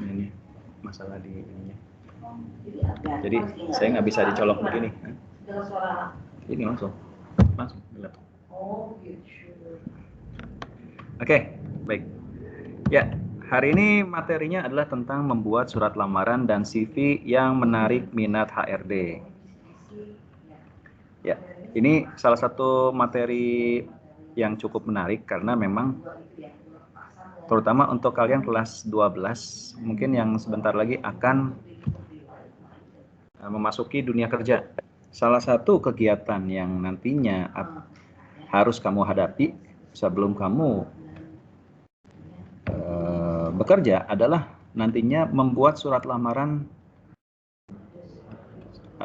ini masalah di ininya. Jadi saya nggak bisa dicolok begini. Ini langsung lihat. Oke, baik. Ya, hari ini materinya adalah tentang membuat surat lamaran dan CV yang menarik minat HRD. Ya, ini salah satu materi yang cukup menarik karena memang terutama untuk kalian kelas 12 mungkin yang sebentar lagi akan memasuki dunia kerja. Salah satu kegiatan yang nantinya harus kamu hadapi sebelum kamu bekerja adalah nantinya membuat surat lamaran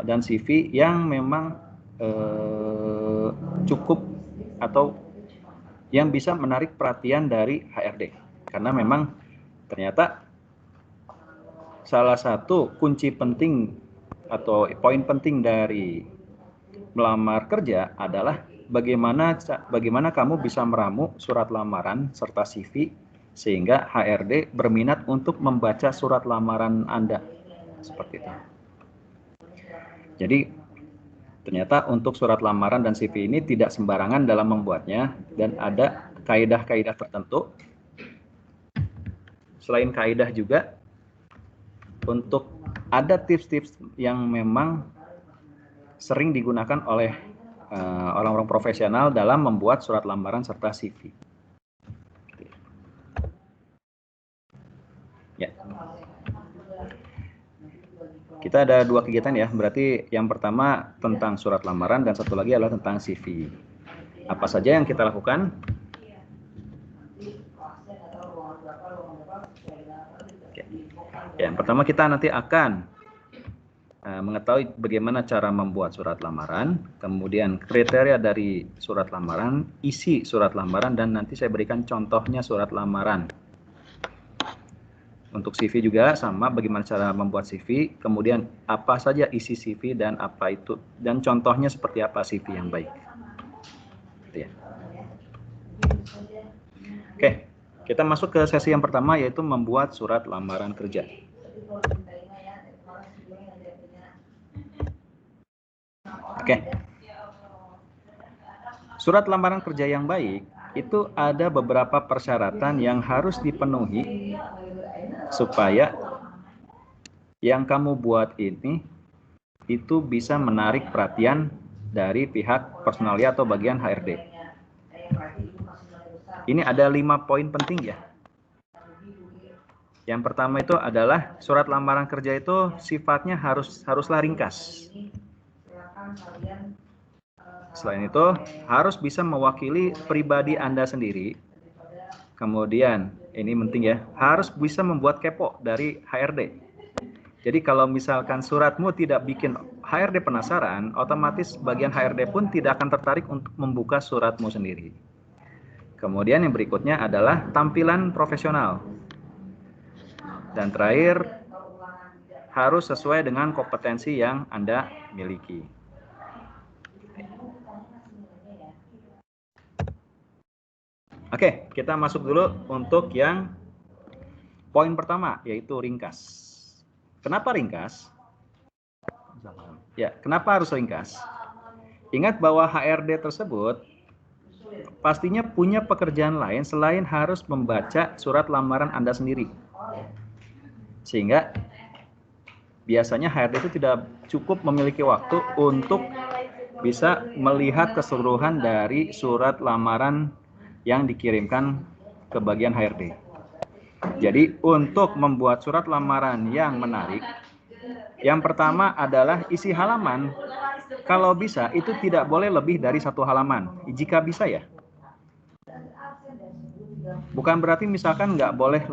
dan CV yang memang cukup atau yang bisa menarik perhatian dari HRD. Karena memang ternyata salah satu kunci penting atau poin penting dari melamar kerja adalah bagaimana kamu bisa meramu surat lamaran serta CV sehingga HRD berminat untuk membaca surat lamaran Anda. Seperti itu. Jadi ternyata untuk surat lamaran dan CV ini tidak sembarangan dalam membuatnya dan ada kaidah-kaidah tertentu. Selain kaidah juga untuk ada tips-tips yang memang sering digunakan oleh orang-orang profesional dalam membuat surat lamaran serta CV. Ya. Kita ada dua kegiatan ya, berarti yang pertama tentang surat lamaran dan satu lagi adalah tentang CV. Apa saja yang kita lakukan? Oke. Yang pertama kita nanti akan mengetahui bagaimana cara membuat surat lamaran, kemudian kriteria dari surat lamaran, isi surat lamaran, dan nanti saya berikan contohnya surat lamaran. Untuk CV juga sama, bagaimana cara membuat CV, kemudian apa saja isi CV dan apa itu, dan contohnya seperti apa CV yang baik. Gitu ya. Oke, kita masuk ke sesi yang pertama yaitu membuat surat lamaran kerja. Oke. Surat lamaran kerja yang baik itu ada beberapa persyaratan yang harus dipenuhi supaya yang kamu buat ini itu bisa menarik perhatian dari pihak personalia atau bagian HRD. Ini ada 5 poin penting ya. Yang pertama itu adalah surat lamaran kerja itu sifatnya haruslah ringkas. Selain itu harus bisa mewakili pribadi Anda sendiri. Kemudian ini penting ya, harus bisa membuat kepo dari HRD. Jadi kalau misalkan suratmu tidak bikin HRD penasaran, otomatis bagian HRD pun tidak akan tertarik untuk membuka suratmu sendiri. Kemudian yang berikutnya adalah tampilan profesional. Dan terakhir, harus sesuai dengan kompetensi yang Anda miliki. Oke, kita masuk dulu untuk yang poin pertama, yaitu ringkas. Kenapa ringkas? Ya, kenapa harus ringkas? Ingat bahwa HRD tersebut pastinya punya pekerjaan lain selain harus membaca surat lamaran Anda sendiri. Sehingga biasanya HRD itu tidak cukup memiliki waktu untuk bisa melihat keseluruhan dari surat lamaran yang dikirimkan ke bagian HRD. Jadi untuk membuat surat lamaran yang menarik, yang pertama adalah isi halaman. Kalau bisa itu tidak boleh lebih dari 1 halaman. Jika bisa ya. Bukan berarti misalkan nggak boleh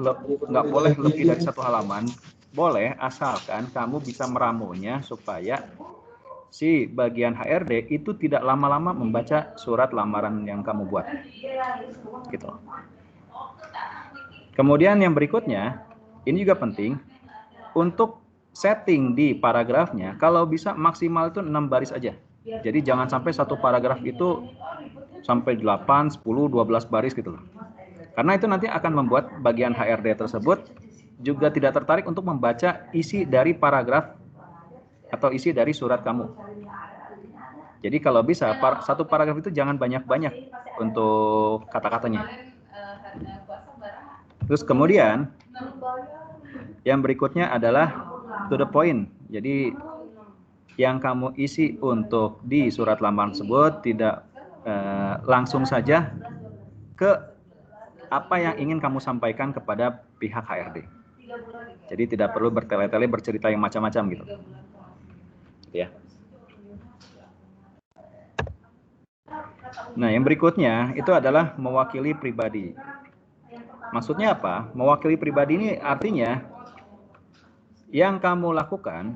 lebih dari 1 halaman. Boleh asalkan kamu bisa meramunya supaya si bagian HRD itu tidak lama-lama membaca surat lamaran yang kamu buat. Gitu. Kemudian yang berikutnya, ini juga penting, untuk setting di paragrafnya, kalau bisa maksimal itu 6 baris aja. Jadi jangan sampai satu paragraf itu sampai 8, 10, 12 baris gitu loh. Karena itu nanti akan membuat bagian HRD tersebut juga tidak tertarik untuk membaca isi dari paragraf atau isi dari surat kamu. Jadi kalau bisa, satu paragraf itu jangan banyak-banyak untuk kata-katanya. Terus kemudian, yang berikutnya adalah to the point. Jadi, yang kamu isi untuk di surat lamaran tersebut tidak langsung saja ke apa yang ingin kamu sampaikan kepada pihak HRD. Jadi tidak perlu bertele-tele bercerita yang macam-macam gitu. Ya. Nah, yang berikutnya itu adalah mewakili pribadi. Maksudnya apa? Mewakili pribadi ini artinya yang kamu lakukan,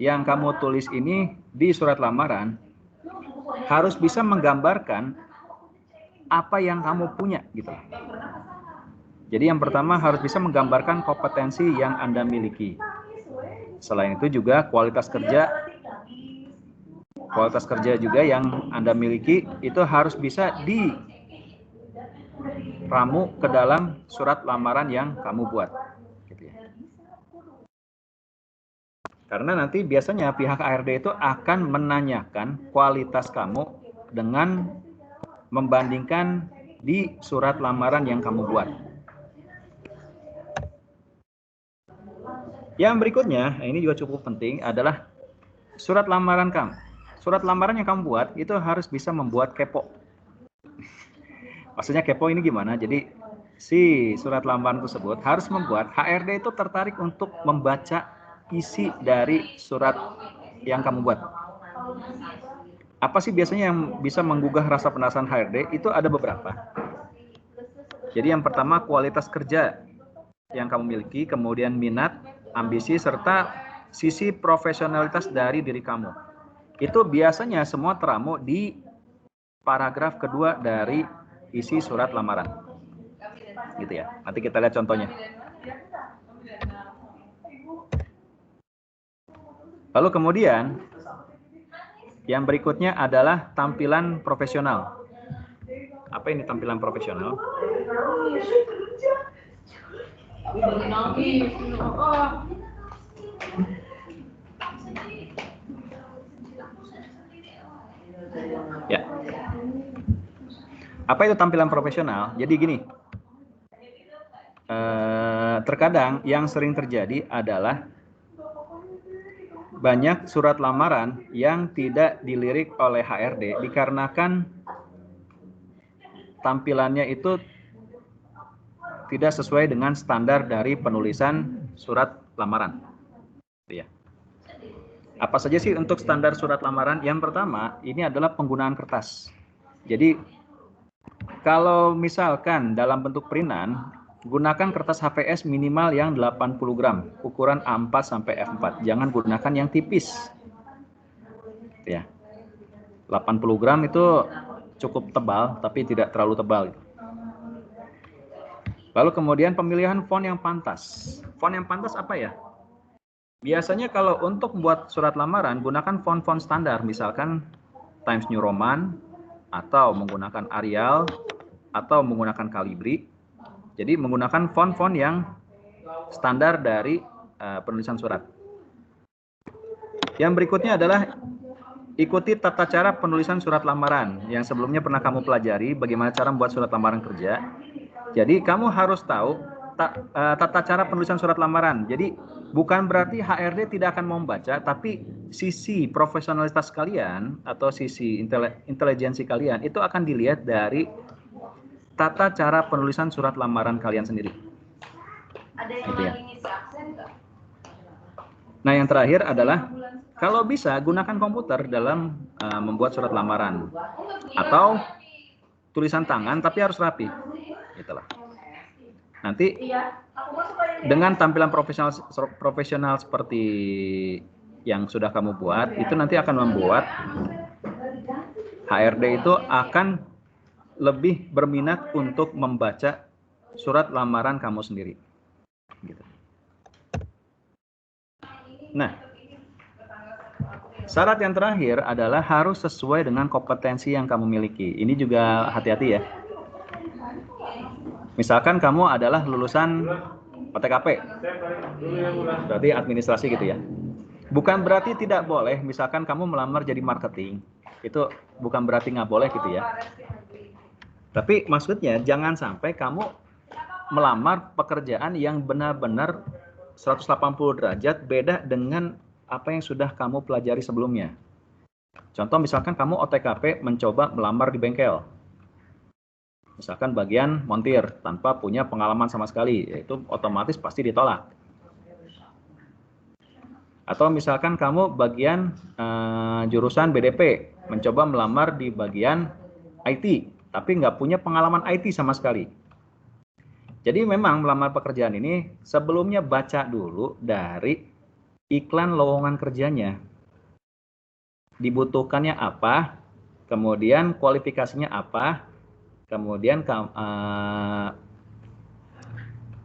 yang kamu tulis ini di surat lamaran harus bisa menggambarkan apa yang kamu punya gitu. Jadi yang pertama harus bisa menggambarkan kompetensi yang Anda miliki. Selain itu juga kualitas kerja juga yang Anda miliki itu harus bisa diramu ke dalam surat lamaran yang kamu buat. Gitu ya. Karena nanti biasanya pihak HRD itu akan menanyakan kualitas kamu dengan membandingkan di surat lamaran yang kamu buat. Yang berikutnya, ini juga cukup penting, adalah surat lamaran kamu. Surat lamaran yang kamu buat itu harus bisa membuat kepo. Maksudnya kepo ini gimana? Jadi si surat lamaran tersebut harus membuat HRD itu tertarik untuk membaca isi dari surat yang kamu buat. Apa sih biasanya yang bisa menggugah rasa penasaran HRD? Itu ada beberapa. Jadi yang pertama kualitas kerja yang kamu miliki, kemudian minat, ambisi, serta sisi profesionalitas dari diri kamu. Itu biasanya semua teramu di paragraf kedua dari isi surat lamaran. Gitu ya. Nanti kita lihat contohnya. Lalu kemudian yang berikutnya adalah tampilan profesional. Apa ini tampilan profesional? Ya. Apa itu tampilan profesional? Jadi gini, terkadang yang sering terjadi adalah banyak surat lamaran yang tidak dilirik oleh HRD dikarenakan tampilannya itu tidak sesuai dengan standar dari penulisan surat lamaran. Ya. Apa saja sih untuk standar surat lamaran? Yang pertama, ini adalah penggunaan kertas. Jadi, kalau misalkan dalam bentuk printan, gunakan kertas HVS minimal yang 80 gram, ukuran A4 sampai F4. Jangan gunakan yang tipis. Ya. 80 gram itu cukup tebal, tapi tidak terlalu tebal. Lalu kemudian pemilihan font yang pantas. Font yang pantas apa ya? Biasanya kalau untuk membuat surat lamaran, gunakan font-font standar, misalkan Times New Roman, atau menggunakan Arial, atau menggunakan Calibri. Jadi menggunakan font-font yang standar dari penulisan surat. Yang berikutnya adalah ikuti tata cara penulisan surat lamaran yang sebelumnya pernah kamu pelajari, bagaimana cara membuat surat lamaran kerja. Jadi kamu harus tahu tata cara penulisan surat lamaran. Jadi bukan berarti HRD tidak akan membaca, tapi sisi profesionalitas kalian atau sisi intelijensi kalian itu akan dilihat dari tata cara penulisan surat lamaran kalian sendiri. Ada yang gitu ya. lagi ngisi absen nggak? Nah yang terakhir adalah kalau bisa gunakan komputer dalam membuat surat lamaran atau tulisan tangan tapi harus rapi. Itulah. Nanti dengan tampilan profesional seperti yang sudah kamu buat, itu nanti akan membuat HRD itu akan lebih berminat untuk membaca surat lamaran kamu sendiri. Gitu. Nah, syarat yang terakhir adalah harus sesuai dengan kompetensi yang kamu miliki. Ini juga hati-hati ya. Misalkan kamu adalah lulusan OTKP. Berarti administrasi gitu ya. Bukan berarti tidak boleh, misalkan kamu melamar jadi marketing. Itu bukan berarti nggak boleh gitu ya. Tapi maksudnya jangan sampai kamu melamar pekerjaan yang benar-benar 180 derajat beda dengan apa yang sudah kamu pelajari sebelumnya. Contoh misalkan kamu OTKP mencoba melamar di bengkel. Misalkan bagian montir tanpa punya pengalaman sama sekali, itu otomatis pasti ditolak. Atau misalkan kamu bagian jurusan BDP, mencoba melamar di bagian IT, tapi nggak punya pengalaman IT sama sekali. Jadi memang melamar pekerjaan ini sebelumnya baca dulu dari iklan lowongan kerjanya. Dibutuhkannya apa, kemudian kualifikasinya apa, kemudian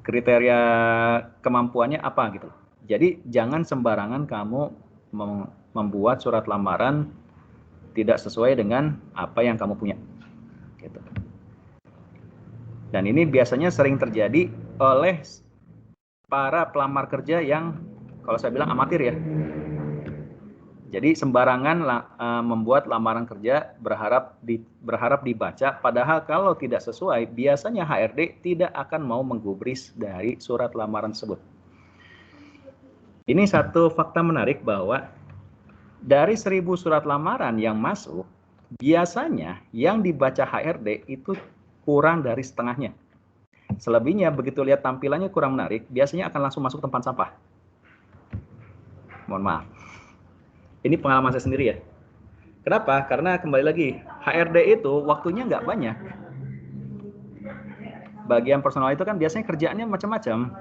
kriteria kemampuannya apa gitu. Jadi jangan sembarangan kamu membuat surat lamaran tidak sesuai dengan apa yang kamu punya. Gitu. Dan ini biasanya sering terjadi oleh para pelamar kerja yang kalau saya bilang amatir ya. Jadi sembarangan membuat lamaran kerja berharap dibaca, padahal kalau tidak sesuai, biasanya HRD tidak akan mau menggubris dari surat lamaran tersebut. Ini satu fakta menarik bahwa dari 1000 surat lamaran yang masuk, biasanya yang dibaca HRD itu kurang dari setengahnya. Selebihnya begitu lihat tampilannya kurang menarik, biasanya akan langsung masuk tempat sampah. Mohon maaf. Ini pengalaman saya sendiri ya. Kenapa? Karena kembali lagi, HRD itu waktunya nggak banyak. Bagian personal itu kan biasanya kerjaannya macam-macam.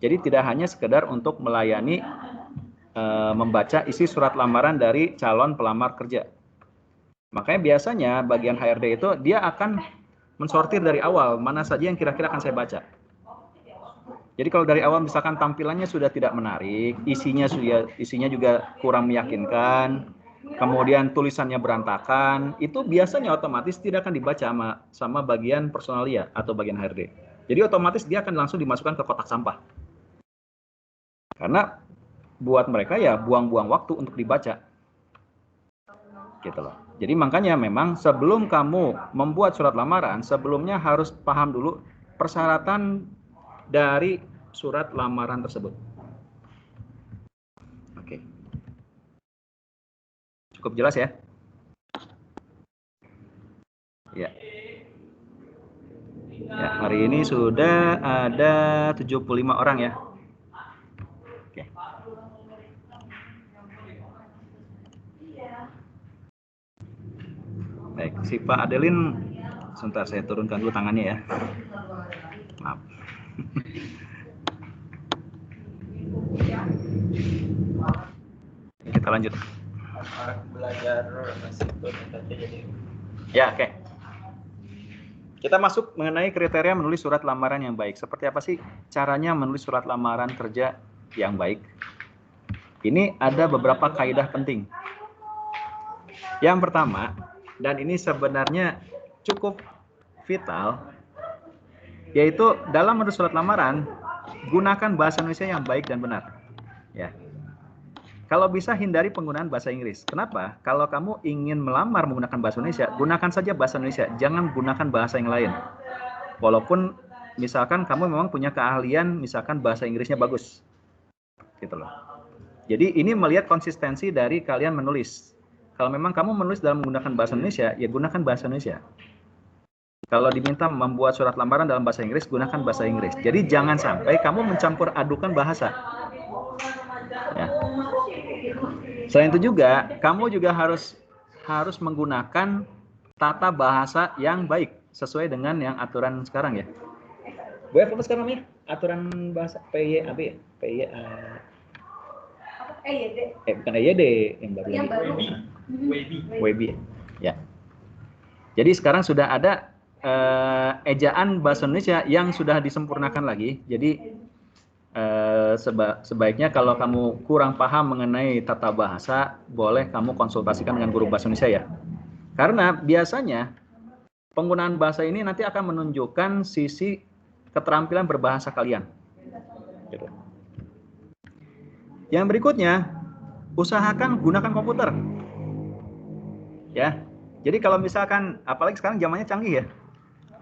Jadi tidak hanya sekedar untuk melayani membaca isi surat lamaran dari calon pelamar kerja. Makanya biasanya bagian HRD itu dia akan mensortir dari awal mana saja yang kira-kira akan saya baca. Jadi kalau dari awal misalkan tampilannya sudah tidak menarik, isinya juga kurang meyakinkan, kemudian tulisannya berantakan, itu biasanya otomatis tidak akan dibaca sama bagian personalia atau bagian HRD. Jadi otomatis dia akan langsung dimasukkan ke kotak sampah. Karena buat mereka ya buang-buang waktu untuk dibaca. Gitu loh. Jadi makanya memang sebelum kamu membuat surat lamaran, sebelumnya harus paham dulu persyaratan dari surat lamaran tersebut. Oke. Cukup jelas ya? Ya. Ya, hari ini sudah ada 75 orang ya. Oke. Baik, si Pak Adelin, sebentar saya turunkan dulu tangannya ya. Maaf. Kita lanjut. Belajar jadi. Ya, oke. Kita masuk mengenai kriteria menulis surat lamaran yang baik. Seperti apa sih caranya menulis surat lamaran kerja yang baik? Ini ada beberapa kaidah penting. Yang pertama, dan ini sebenarnya cukup vital, yaitu dalam menulis surat lamaran, gunakan bahasa Indonesia yang baik dan benar. Ya. Kalau bisa hindari penggunaan bahasa Inggris. Kenapa? Kalau kamu ingin melamar menggunakan bahasa Indonesia, gunakan saja bahasa Indonesia, jangan gunakan bahasa yang lain. Walaupun misalkan kamu memang punya keahlian, misalkan bahasa Inggrisnya bagus. Gitu loh. Jadi ini melihat konsistensi dari kalian menulis. Kalau memang kamu menulis dalam menggunakan bahasa Indonesia, ya gunakan bahasa Indonesia. Kalau diminta membuat surat lamaran dalam bahasa Inggris, gunakan bahasa Inggris. Jadi jangan sampai kamu mencampur adukan bahasa. Ya. Selain itu juga, kamu juga harus menggunakan tata bahasa yang baik sesuai dengan yang aturan sekarang ya. Gue apa sekarang namanya? Aturan bahasa PYAB ya? Bukan EYD yang baru. Yang baru. WB. Ya. Jadi sekarang sudah ada ejaan bahasa Indonesia yang sudah disempurnakan lagi. Jadi sebaiknya kalau kamu kurang paham mengenai tata bahasa, boleh kamu konsultasikan dengan guru bahasa Indonesia ya. Karena biasanya penggunaan bahasa ini nanti akan menunjukkan sisi keterampilan berbahasa kalian. Gitu. Yang berikutnya, usahakan gunakan komputer. Ya. Jadi kalau misalkan, apalagi sekarang zamannya canggih ya.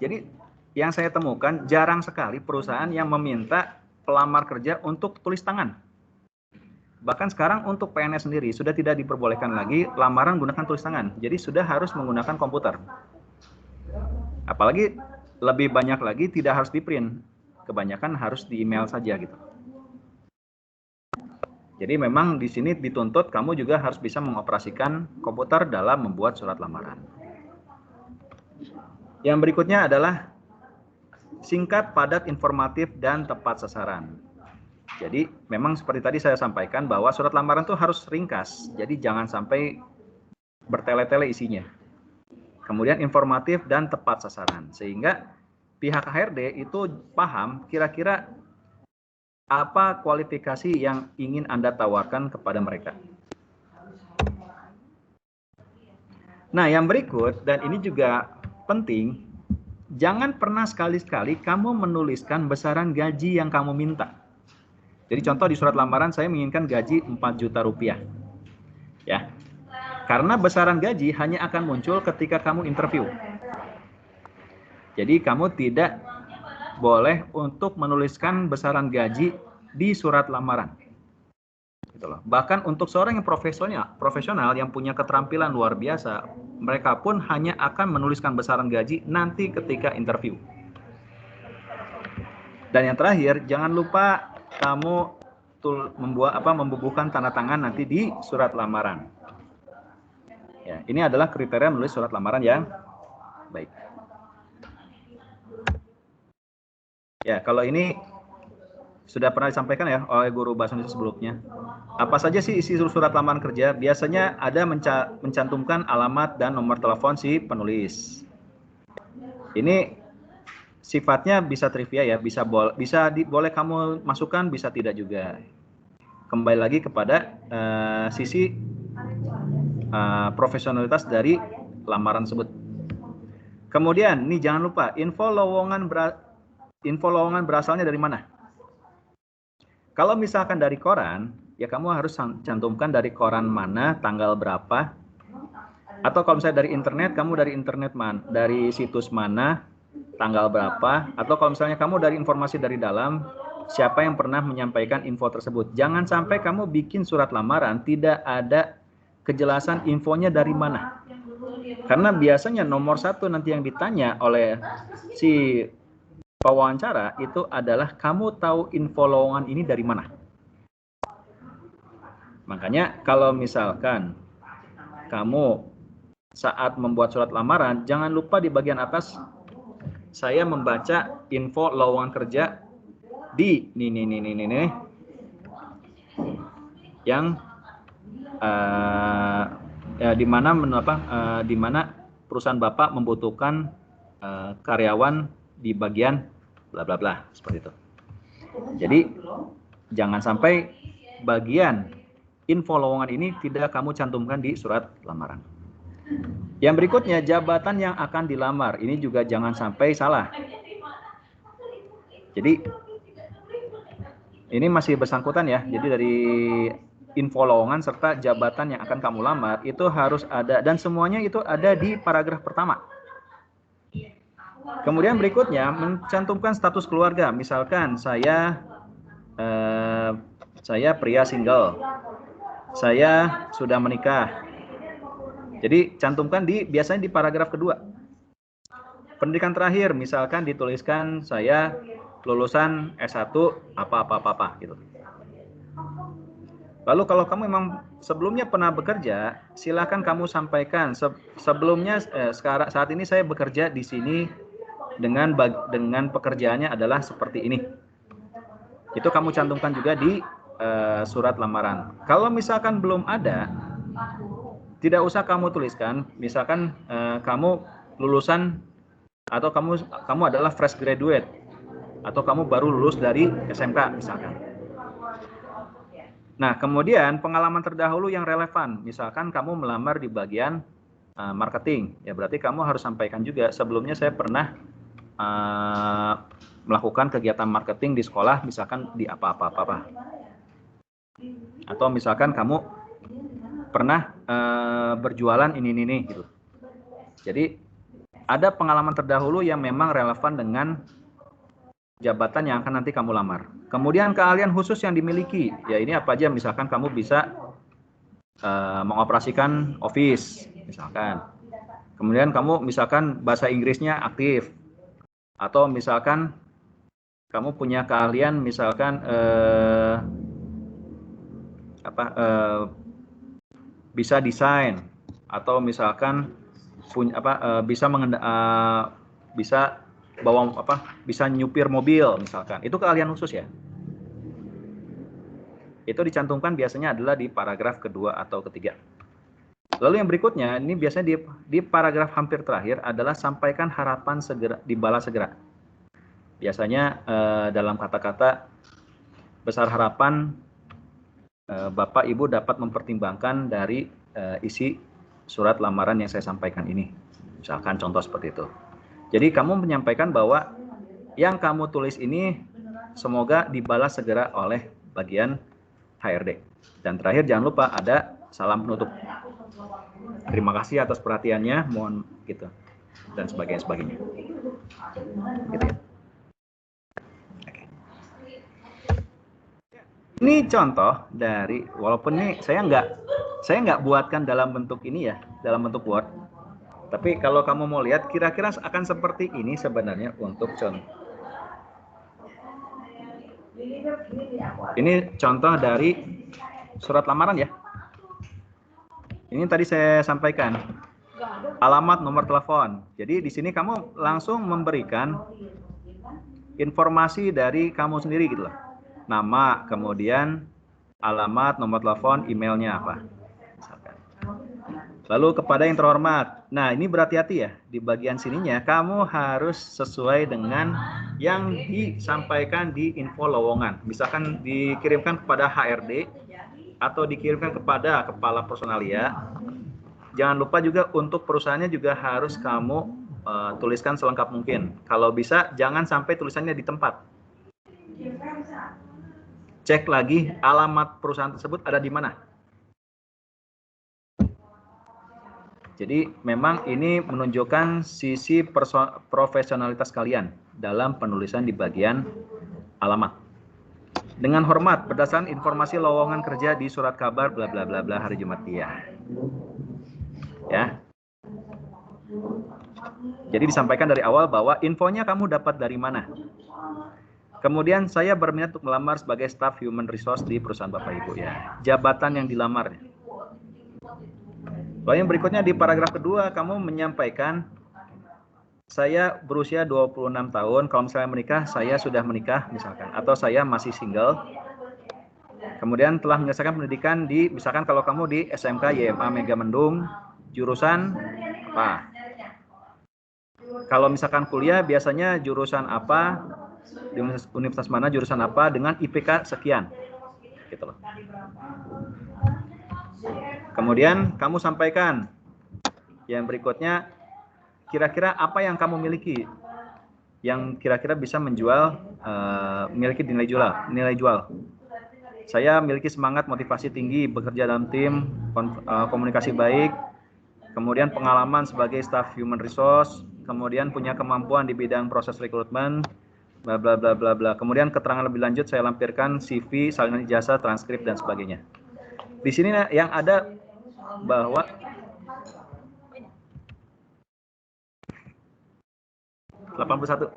Jadi yang saya temukan jarang sekali perusahaan yang meminta pelamar kerja untuk tulis tangan. Bahkan sekarang untuk PNS sendiri sudah tidak diperbolehkan lagi lamaran menggunakan tulis tangan. Jadi sudah harus menggunakan komputer. Apalagi lebih banyak lagi tidak harus di print. Kebanyakan harus di email saja gitu. Jadi memang di sini dituntut kamu juga harus bisa mengoperasikan komputer dalam membuat surat lamaran. Yang berikutnya adalah singkat, padat, informatif, dan tepat sasaran. Jadi memang seperti tadi saya sampaikan bahwa surat lamaran itu harus ringkas. Jadi jangan sampai bertele-tele isinya. Kemudian informatif dan tepat sasaran. Sehingga pihak HRD itu paham kira-kira apa kualifikasi yang ingin Anda tawarkan kepada mereka. Nah, yang berikut, dan ini juga penting, jangan pernah sekali-sekali kamu menuliskan besaran gaji yang kamu minta. Jadi contoh di surat lamaran saya menginginkan gaji 4 juta rupiah. Ya. Karena besaran gaji hanya akan muncul ketika kamu interview. Jadi kamu tidak boleh untuk menuliskan besaran gaji di surat lamaran. Gitu loh. Bahkan untuk seorang yang profesional yang punya keterampilan luar biasa, mereka pun hanya akan menuliskan besaran gaji nanti ketika interview. Dan yang terakhir, jangan lupa kamu membubuhkan tanda tangan nanti di surat lamaran. Ya, ini adalah kriteria menulis surat lamaran yang baik. Ya, kalau ini sudah pernah disampaikan ya oleh guru bahasa Indonesia sebelumnya. Apa saja sih isi surat lamaran kerja? Biasanya ada mencantumkan alamat dan nomor telepon si penulis. Ini sifatnya bisa trivia ya, boleh kamu masukkan, bisa tidak juga. Kembali lagi kepada sisi profesionalitas dari lamaran tersebut. Kemudian, nih jangan lupa info lowongan berasalnya dari mana? Kalau misalkan dari koran, ya kamu harus cantumkan dari koran mana, tanggal berapa. Atau kalau misalnya dari internet, kamu dari internet dari situs mana, tanggal berapa. Atau kalau misalnya kamu dari informasi dari dalam, siapa yang pernah menyampaikan info tersebut. Jangan sampai kamu bikin surat lamaran tidak ada kejelasan infonya dari mana. Karena biasanya nomor satu nanti yang ditanya oleh si pewawancara itu adalah kamu tahu info lowongan ini dari mana. Makanya kalau misalkan kamu saat membuat surat lamaran, jangan lupa di bagian atas saya membaca info lowongan kerja di ini yang di mana perusahaan Bapak membutuhkan karyawan di bagian bla bla bla, seperti itu. Jadi jangan sampai bagian info lowongan ini tidak kamu cantumkan di surat lamaran. Yang berikutnya, jabatan yang akan dilamar. Ini juga jangan sampai salah. Jadi ini masih bersangkutan ya. Jadi dari info lowongan serta jabatan yang akan kamu lamar itu harus ada, dan semuanya itu ada di paragraf pertama. Kemudian berikutnya mencantumkan status keluarga. Misalkan saya pria single, saya sudah menikah. Jadi cantumkan biasanya di paragraf kedua. Pendidikan terakhir, misalkan dituliskan saya lulusan S1 apa gitu. Lalu kalau kamu memang sebelumnya pernah bekerja, silakan kamu sampaikan sebelumnya saat ini saya bekerja di sini dengan pekerjaannya adalah seperti ini. Itu kamu cantumkan juga di surat lamaran. Kalau misalkan belum ada, tidak usah kamu tuliskan. Misalkan kamu lulusan atau kamu adalah fresh graduate atau kamu baru lulus dari SMK misalkan. Nah, kemudian pengalaman terdahulu yang relevan. Misalkan kamu melamar di bagian marketing, ya berarti kamu harus sampaikan juga sebelumnya saya pernah melakukan kegiatan marketing di sekolah, misalkan di apa-apa. Atau misalkan kamu pernah berjualan ini gitu. Jadi ada pengalaman terdahulu yang memang relevan dengan jabatan yang akan nanti kamu lamar. Kemudian keahlian khusus yang dimiliki, ya ini apa aja, misalkan kamu bisa mengoperasikan Office, misalkan. Kemudian kamu misalkan bahasa Inggrisnya aktif, atau misalkan kamu punya keahlian misalkan bisa desain, atau misalkan punya bisa bawa bisa nyupir mobil misalkan. Itu keahlian khusus ya. Itu dicantumkan biasanya adalah di paragraf kedua atau ketiga. Lalu yang berikutnya, ini biasanya di paragraf hampir terakhir adalah sampaikan harapan segera, dibalas segera. Biasanya dalam kata-kata besar harapan Bapak Ibu dapat mempertimbangkan dari isi surat lamaran yang saya sampaikan ini. Misalkan contoh seperti itu. Jadi kamu menyampaikan bahwa yang kamu tulis ini semoga dibalas segera oleh bagian HRD. Dan terakhir jangan lupa ada salam penutup. Terima kasih atas perhatiannya, mohon gitu. Dan sebagainya. Gitu ya. Oke. Ini contoh dari, walaupun ini saya nggak buatkan dalam bentuk ini ya, dalam bentuk Word. Tapi kalau kamu mau lihat, kira-kira akan seperti ini sebenarnya untuk contoh. Ini contoh dari surat lamaran ya. Ini tadi saya sampaikan. Alamat, nomor telepon. Jadi di sini kamu langsung memberikan informasi dari kamu sendiri gitu loh. Nama, kemudian alamat, nomor telepon, emailnya apa. Lalu kepada yang terhormat. Nah, ini berhati-hati ya. Di bagian sininya kamu harus sesuai dengan yang disampaikan di info lowongan. Misalkan dikirimkan kepada HRD atau dikirimkan kepada kepala personalia. Jangan lupa juga untuk perusahaannya juga harus kamu tuliskan selengkap mungkin. Kalau bisa jangan sampai tulisannya di tempat. Cek lagi alamat perusahaan tersebut ada di mana. Jadi memang ini menunjukkan sisi profesionalitas kalian dalam penulisan di bagian alamat. Dengan hormat, berdasarkan informasi lowongan kerja di surat kabar bla bla bla bla hari Jumat ya. Jadi disampaikan dari awal bahwa infonya kamu dapat dari mana. Kemudian saya berminat untuk melamar sebagai staff human resource di perusahaan Bapak Ibu ya. Jabatan yang dilamar. Lalu yang berikutnya di paragraf kedua kamu menyampaikan saya berusia 26 tahun, kalau misalnya menikah saya sudah menikah misalkan, atau saya masih single. Kemudian telah menyelesaikan pendidikan di, misalkan kalau kamu di SMK YMA Megamendung, jurusan apa? Kalau misalkan kuliah biasanya jurusan apa, di universitas mana, jurusan apa, dengan IPK sekian. Gitu loh. Kemudian kamu sampaikan yang berikutnya, kira-kira apa yang kamu miliki yang kira-kira bisa menjual, memiliki nilai jual. Saya memiliki semangat, motivasi tinggi, bekerja dalam tim, komunikasi baik, kemudian pengalaman sebagai staff human resource, kemudian punya kemampuan di bidang proses rekrutmen, bla bla bla bla bla. Kemudian keterangan lebih lanjut saya lampirkan CV, salinan ijazah, transkrip dan sebagainya. Di sini yang ada bahwa 81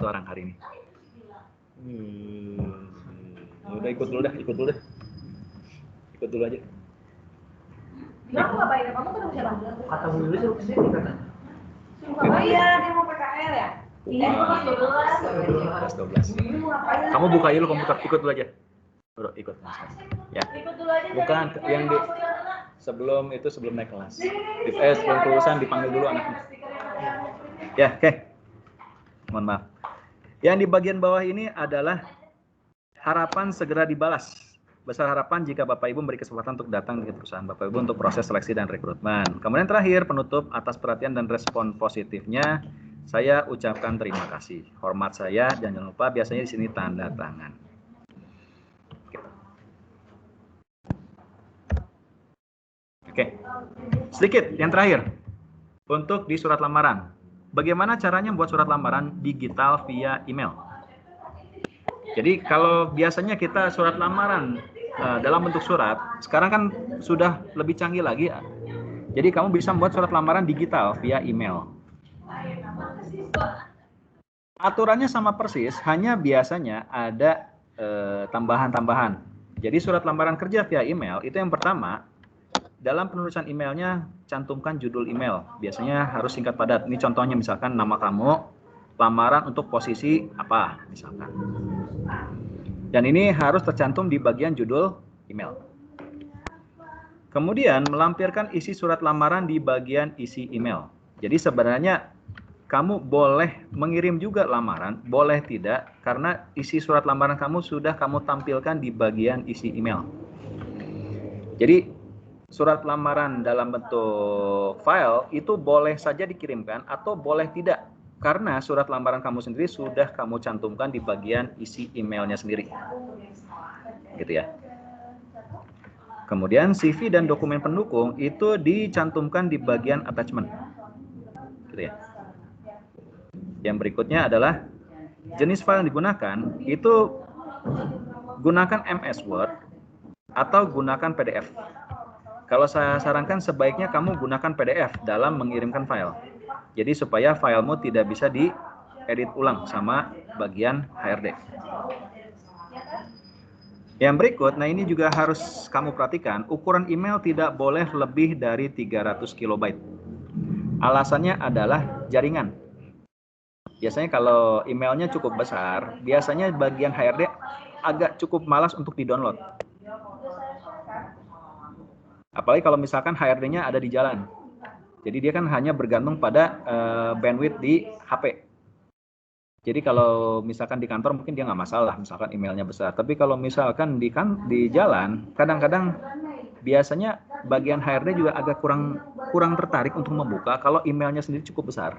orang hari ini. Udah ikut dulu aja. Kamu ngapain? Kamu ketemu siapa? Kata dulu suruh kesini kata. Oh iya, dia mau PKL ya? Iya. Kelas 12. Kamu buka aja lu komputer, ikut dulu aja. Bro, ikut. Ya. Ikut dulu aja. Bukan yang di sebelum naik kelas. Sebelum kelulusan dipanggil dulu anaknya. Ya, oke. Mohon maaf. Yang di bagian bawah ini adalah harapan segera dibalas. Besar harapan jika Bapak Ibu memberi kesempatan untuk datang ke perusahaan Bapak Ibu untuk proses seleksi dan rekrutmen. Kemudian terakhir, penutup atas perhatian dan respon positifnya. Saya ucapkan terima kasih. Hormat saya, dan jangan lupa biasanya di sini tanda tangan. Oke. Sedikit yang terakhir. Untuk di surat lamaran. Bagaimana caranya buat surat lamaran digital via email? Jadi kalau biasanya kita surat lamaran dalam bentuk surat, sekarang kan sudah lebih canggih lagi. Jadi kamu bisa membuat surat lamaran digital via email. Aturannya sama persis, hanya biasanya ada tambahan-tambahan. Jadi surat lamaran kerja via email itu yang pertama, dalam penulisan emailnya cantumkan judul email. Biasanya harus singkat padat. Ini contohnya misalkan nama kamu, lamaran untuk posisi apa misalkan. Dan ini harus tercantum di bagian judul email. Kemudian melampirkan isi surat lamaran di bagian isi email. Jadi sebenarnya kamu boleh mengirim juga lamaran, boleh tidak, karena isi surat lamaran kamu sudah kamu tampilkan di bagian isi email. Jadi surat lamaran dalam bentuk file itu boleh saja dikirimkan atau boleh tidak, karena surat lamaran kamu sendiri sudah kamu cantumkan di bagian isi emailnya sendiri, gitu ya. Kemudian CV dan dokumen pendukung itu dicantumkan di bagian attachment, gitu ya. Yang berikutnya adalah jenis file yang digunakan itu gunakan MS Word atau gunakan PDF. Kalau saya sarankan sebaiknya kamu gunakan PDF dalam mengirimkan file. Jadi supaya filemu tidak bisa diedit ulang sama bagian HRD. Yang berikut, nah ini juga harus kamu perhatikan, ukuran email tidak boleh lebih dari 300 KB. Alasannya adalah jaringan. Biasanya kalau emailnya cukup besar, biasanya bagian HRD agak cukup malas untuk di-download. Apalagi kalau misalkan HRD-nya ada di jalan. Jadi dia kan hanya bergantung pada bandwidth di HP. Jadi kalau misalkan di kantor mungkin dia nggak masalah, misalkan emailnya besar. Tapi kalau misalkan di jalan, kadang-kadang biasanya bagian HRD juga agak kurang tertarik untuk membuka kalau emailnya sendiri cukup besar.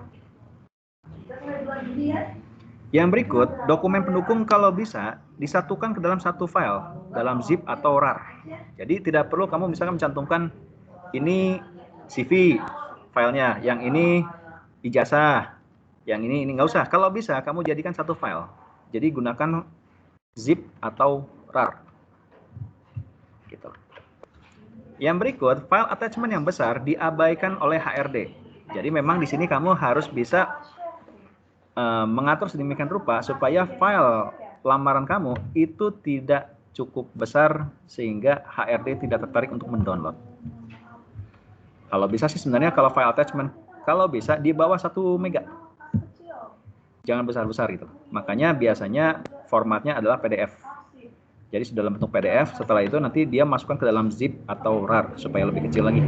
Yang berikut, dokumen pendukung kalau bisa disatukan ke dalam satu file, dalam zip atau RAR. Jadi tidak perlu kamu misalkan mencantumkan ini CV filenya, yang ini ijazah, yang ini nggak usah. Kalau bisa kamu jadikan satu file. Jadi gunakan zip atau RAR. Gitu. Yang berikut, file attachment yang besar diabaikan oleh HRD. Jadi memang di sini kamu harus bisa mengatur sedemikian rupa supaya file lamaran kamu itu tidak cukup besar sehingga HRD tidak tertarik untuk mendownload. Kalau bisa sih sebenarnya kalau file attachment, kalau bisa di bawah 1 mega. Jangan besar-besar gitu. Makanya biasanya formatnya adalah PDF. Jadi dalam bentuk PDF, setelah itu nanti dia masukkan ke dalam zip atau RAR supaya lebih kecil lagi.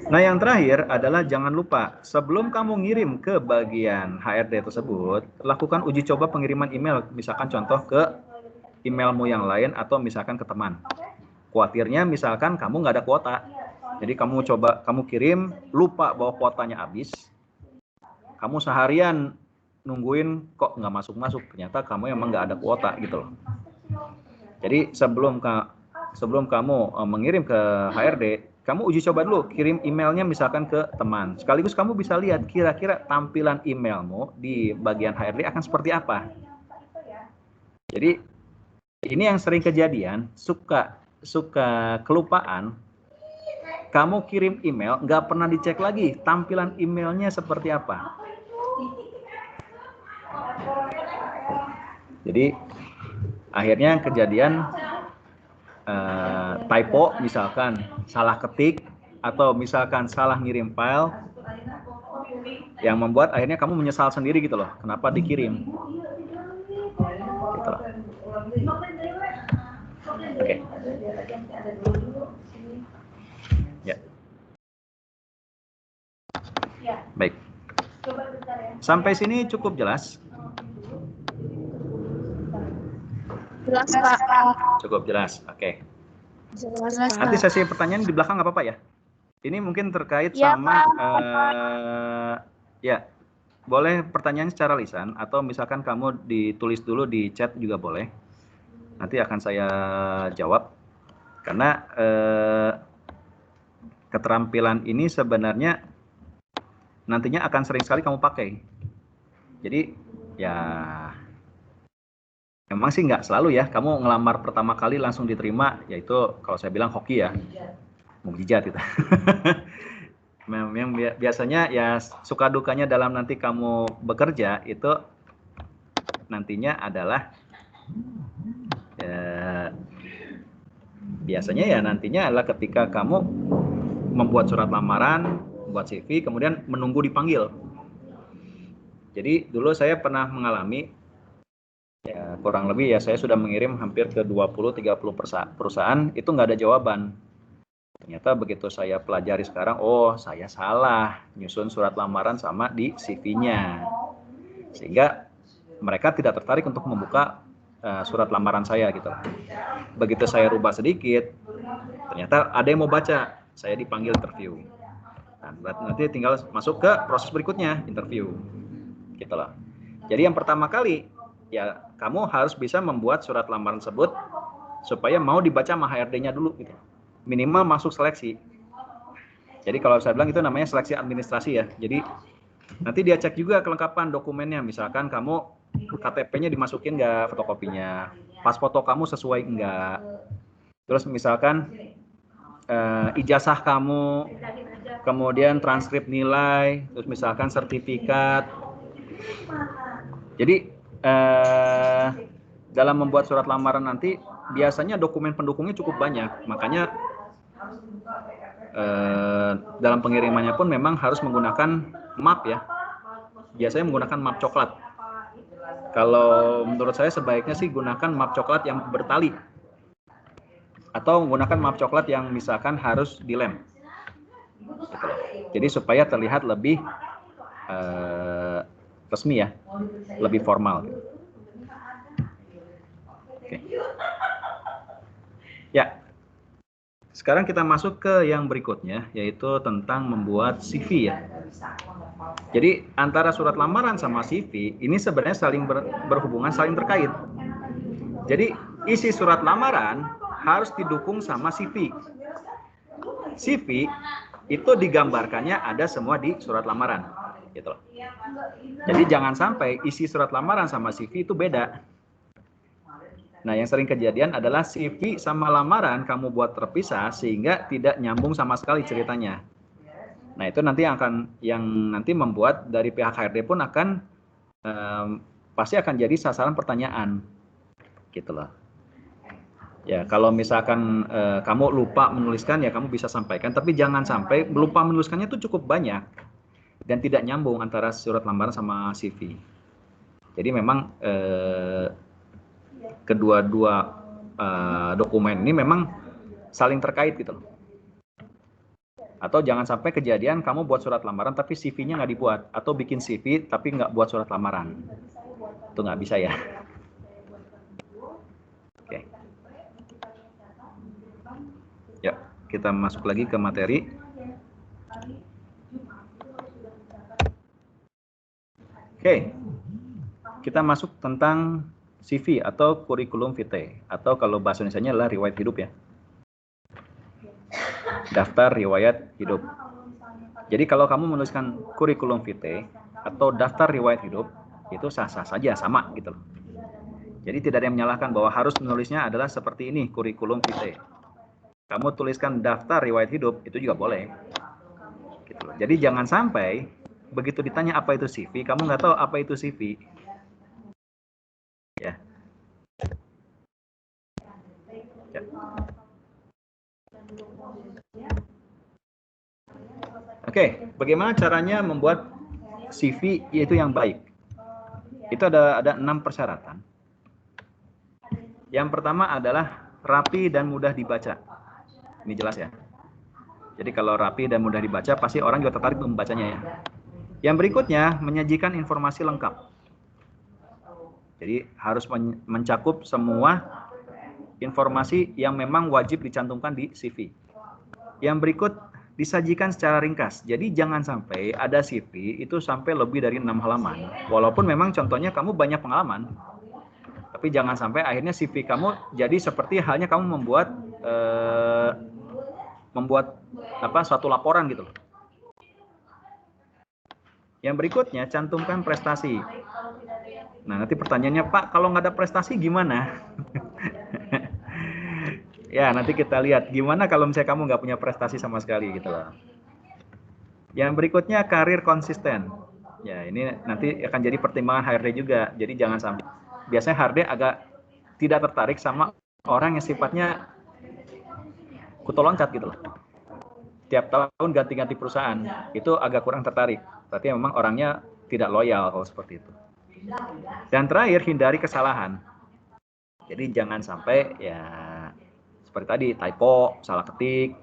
Nah yang terakhir adalah jangan lupa sebelum kamu ngirim ke bagian HRD tersebut, lakukan uji coba pengiriman email, misalkan contoh ke emailmu yang lain atau misalkan ke teman. Khawatirnya misalkan kamu nggak ada kuota, jadi kamu kirim, lupa bahwa kuotanya habis, kamu seharian nungguin kok nggak masuk-masuk, ternyata kamu emang nggak ada kuota gitu loh. Jadi sebelum kamu mengirim ke HRD, kamu uji coba dulu, kirim emailnya misalkan ke teman. Sekaligus kamu bisa lihat kira-kira tampilan emailmu di bagian HRD akan seperti apa. Jadi ini yang sering kejadian, suka kelupaan. Kamu kirim email, nggak pernah dicek lagi tampilan emailnya seperti apa. Jadi akhirnya kejadian typo, misalkan salah ketik atau misalkan salah ngirim file, yang membuat akhirnya kamu menyesal sendiri gitu loh, kenapa dikirim gitu loh. Oke. Ya. Baik. Sampai sini cukup jelas? Jelas, Pak. Cukup jelas. Oke. Jelas, Nanti Pak. sesi pertanyaan di belakang nggak apa-apa ya? Ini mungkin terkait Ya, sama Ya, boleh pertanyaan secara lisan atau misalkan kamu ditulis dulu di chat juga boleh. Nanti akan saya jawab. Karena keterampilan ini sebenarnya nantinya akan sering sekali kamu pakai. Jadi ya memang sih nggak selalu ya. Kamu ngelamar pertama kali langsung diterima, yaitu kalau saya bilang hoki ya, mukjizat gitu. Memang biasanya ya suka dukanya dalam nanti kamu bekerja itu nantinya adalah biasanya ya nantinya adalah ketika kamu membuat surat lamaran, membuat CV, kemudian menunggu dipanggil. Jadi dulu saya pernah mengalami ya kurang lebih ya saya sudah mengirim hampir ke 20-30 perusahaan, itu nggak ada jawaban. Ternyata begitu saya pelajari sekarang, oh saya salah nyusun surat lamaran sama di CV-nya. Sehingga mereka tidak tertarik untuk membuka surat lamaran saya gitu. Begitu saya rubah sedikit, ternyata ada yang mau baca, saya dipanggil interview. Nah, nanti tinggal masuk ke proses berikutnya, interview. Gitu loh. Jadi yang pertama kali, ya kamu harus bisa membuat surat lamaran tersebut supaya mau dibaca sama HRD-nya dulu gitu. Minimal masuk seleksi. Jadi kalau saya bilang itu namanya seleksi administrasi ya. Jadi nanti dia cek juga kelengkapan dokumennya. Misalkan kamu KTP-nya dimasukin nggak fotokopinya, pas foto kamu sesuai nggak. Terus misalkan ijazah kamu, kemudian transkrip nilai, terus misalkan sertifikat. Jadi dalam membuat surat lamaran nanti biasanya dokumen pendukungnya cukup banyak, makanya dalam pengirimannya pun memang harus menggunakan map ya. Biasanya menggunakan map coklat. Kalau menurut saya sebaiknya sih gunakan map coklat yang bertali. Atau menggunakan map coklat yang misalkan harus dilem. Jadi supaya terlihat lebih resmi ya, lebih formal. Oke. Ya, sekarang kita masuk ke yang berikutnya, yaitu tentang membuat CV ya. Jadi antara surat lamaran sama CV ini sebenarnya saling berhubungan, saling terkait. Jadi isi surat lamaran harus didukung sama CV. CV itu digambarkannya ada semua di surat lamaran, gitu loh. Jadi jangan sampai isi surat lamaran sama CV itu beda. Nah, yang sering kejadian adalah CV sama lamaran kamu buat terpisah sehingga tidak nyambung sama sekali ceritanya. Nah, itu nanti yang nanti membuat dari pihak HRD pun akan pasti akan jadi sasaran pertanyaan, gitu loh. Ya, kalau misalkan kamu lupa menuliskan ya kamu bisa sampaikan, tapi jangan sampai lupa menuliskannya itu cukup banyak dan tidak nyambung antara surat lamaran sama CV. Jadi memang kedua-dua dokumen ini memang saling terkait gitu loh. Atau jangan sampai kejadian kamu buat surat lamaran tapi CV-nya nggak dibuat, atau bikin CV tapi nggak buat surat lamaran. Itu nggak bisa ya. Oke. Ya, kita masuk lagi ke materi. Oke. Kita masuk tentang CV atau kurikulum vitae, atau kalau bahasa Indonesianya adalah riwayat hidup ya. Daftar riwayat hidup. Jadi kalau kamu menuliskan kurikulum vitae atau daftar riwayat hidup, itu sah-sah saja, sama gitu loh. Jadi tidak ada yang menyalahkan bahwa harus menulisnya adalah seperti ini, kurikulum vitae. Kamu tuliskan daftar riwayat hidup, itu juga boleh. Gitu loh. Jadi jangan sampai begitu ditanya apa itu CV, kamu nggak tahu apa itu CV. Ya. Ya. Oke, bagaimana caranya membuat CV yaitu yang baik? Itu ada 6 persyaratan. Yang pertama adalah rapi dan mudah dibaca. Ini jelas ya. Jadi kalau rapi dan mudah dibaca, pasti orang juga tertarik membacanya ya. Yang berikutnya, menyajikan informasi lengkap. Jadi harus mencakup semua informasi yang memang wajib dicantumkan di CV. Yang berikut, disajikan secara ringkas. Jadi jangan sampai ada CV itu sampai lebih dari 6 halaman. Walaupun memang contohnya kamu banyak pengalaman, tapi jangan sampai akhirnya CV kamu jadi seperti halnya kamu membuat suatu laporan gitu loh. Yang berikutnya, cantumkan prestasi. Nah, nanti pertanyaannya, Pak, kalau nggak ada prestasi gimana? Ya, nanti kita lihat gimana kalau misalnya kamu nggak punya prestasi sama sekali gitu loh. Yang berikutnya, karir konsisten. Ya, ini nanti akan jadi pertimbangan HRD juga. Jadi jangan sampai, biasanya HRD agak tidak tertarik sama orang yang sifatnya kutu loncat gitu loh. Tiap tahun ganti-ganti perusahaan, itu agak kurang tertarik. Berarti memang orangnya tidak loyal kalau seperti itu. Dan terakhir, hindari kesalahan. Jadi jangan sampai ya seperti tadi typo, salah ketik,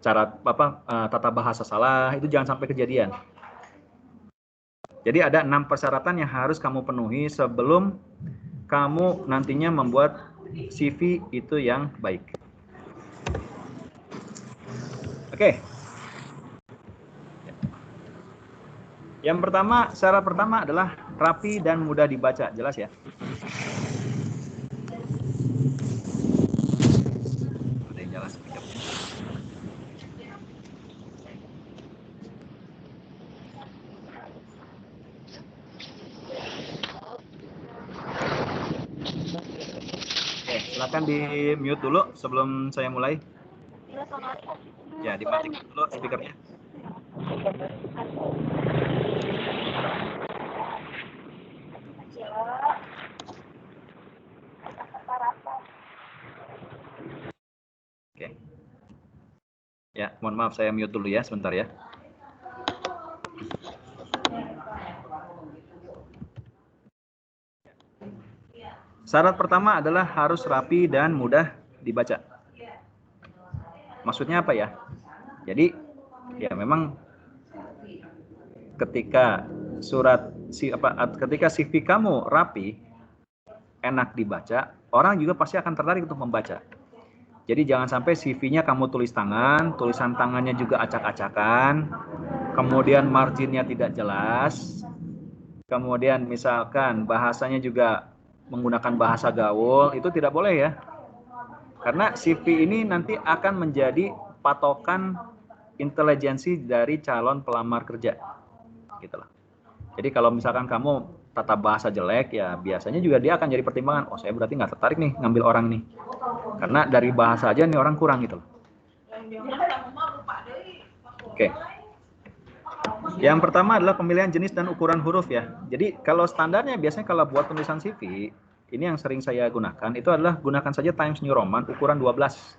tata bahasa salah, itu jangan sampai kejadian. Jadi ada 6 persyaratan yang harus kamu penuhi sebelum kamu nantinya membuat CV itu yang baik. Oke. Yang pertama, syarat pertama adalah rapi dan mudah dibaca, jelas ya. Ada yang nyala speaker. Oke, silakan di mute dulu sebelum saya mulai. Ya, dimatikan dulu speakernya. Oke. Ya, mohon maaf saya mute dulu ya sebentar ya. Syarat pertama adalah harus rapi dan mudah dibaca. Maksudnya apa ya? Jadi ya memang ketika ketika CV kamu rapi, enak dibaca, orang juga pasti akan tertarik untuk membaca. Jadi jangan sampai CV-nya kamu tulis tangan, tulisan tangannya juga acak-acakan, kemudian marginnya tidak jelas, kemudian misalkan bahasanya juga menggunakan bahasa gaul, itu tidak boleh ya. Karena CV ini nanti akan menjadi patokan intelijensi dari calon pelamar kerja. Gitu lah. Jadi kalau misalkan kamu tata bahasa jelek, ya biasanya juga dia akan jadi pertimbangan, oh saya berarti nggak tertarik nih ngambil orang nih. Karena dari bahasa aja nih orang kurang gitu loh. Oke. Yang pertama adalah pemilihan jenis dan ukuran huruf ya. Jadi kalau standarnya biasanya kalau buat penulisan CV, ini yang sering saya gunakan, itu adalah gunakan saja Times New Roman ukuran 12.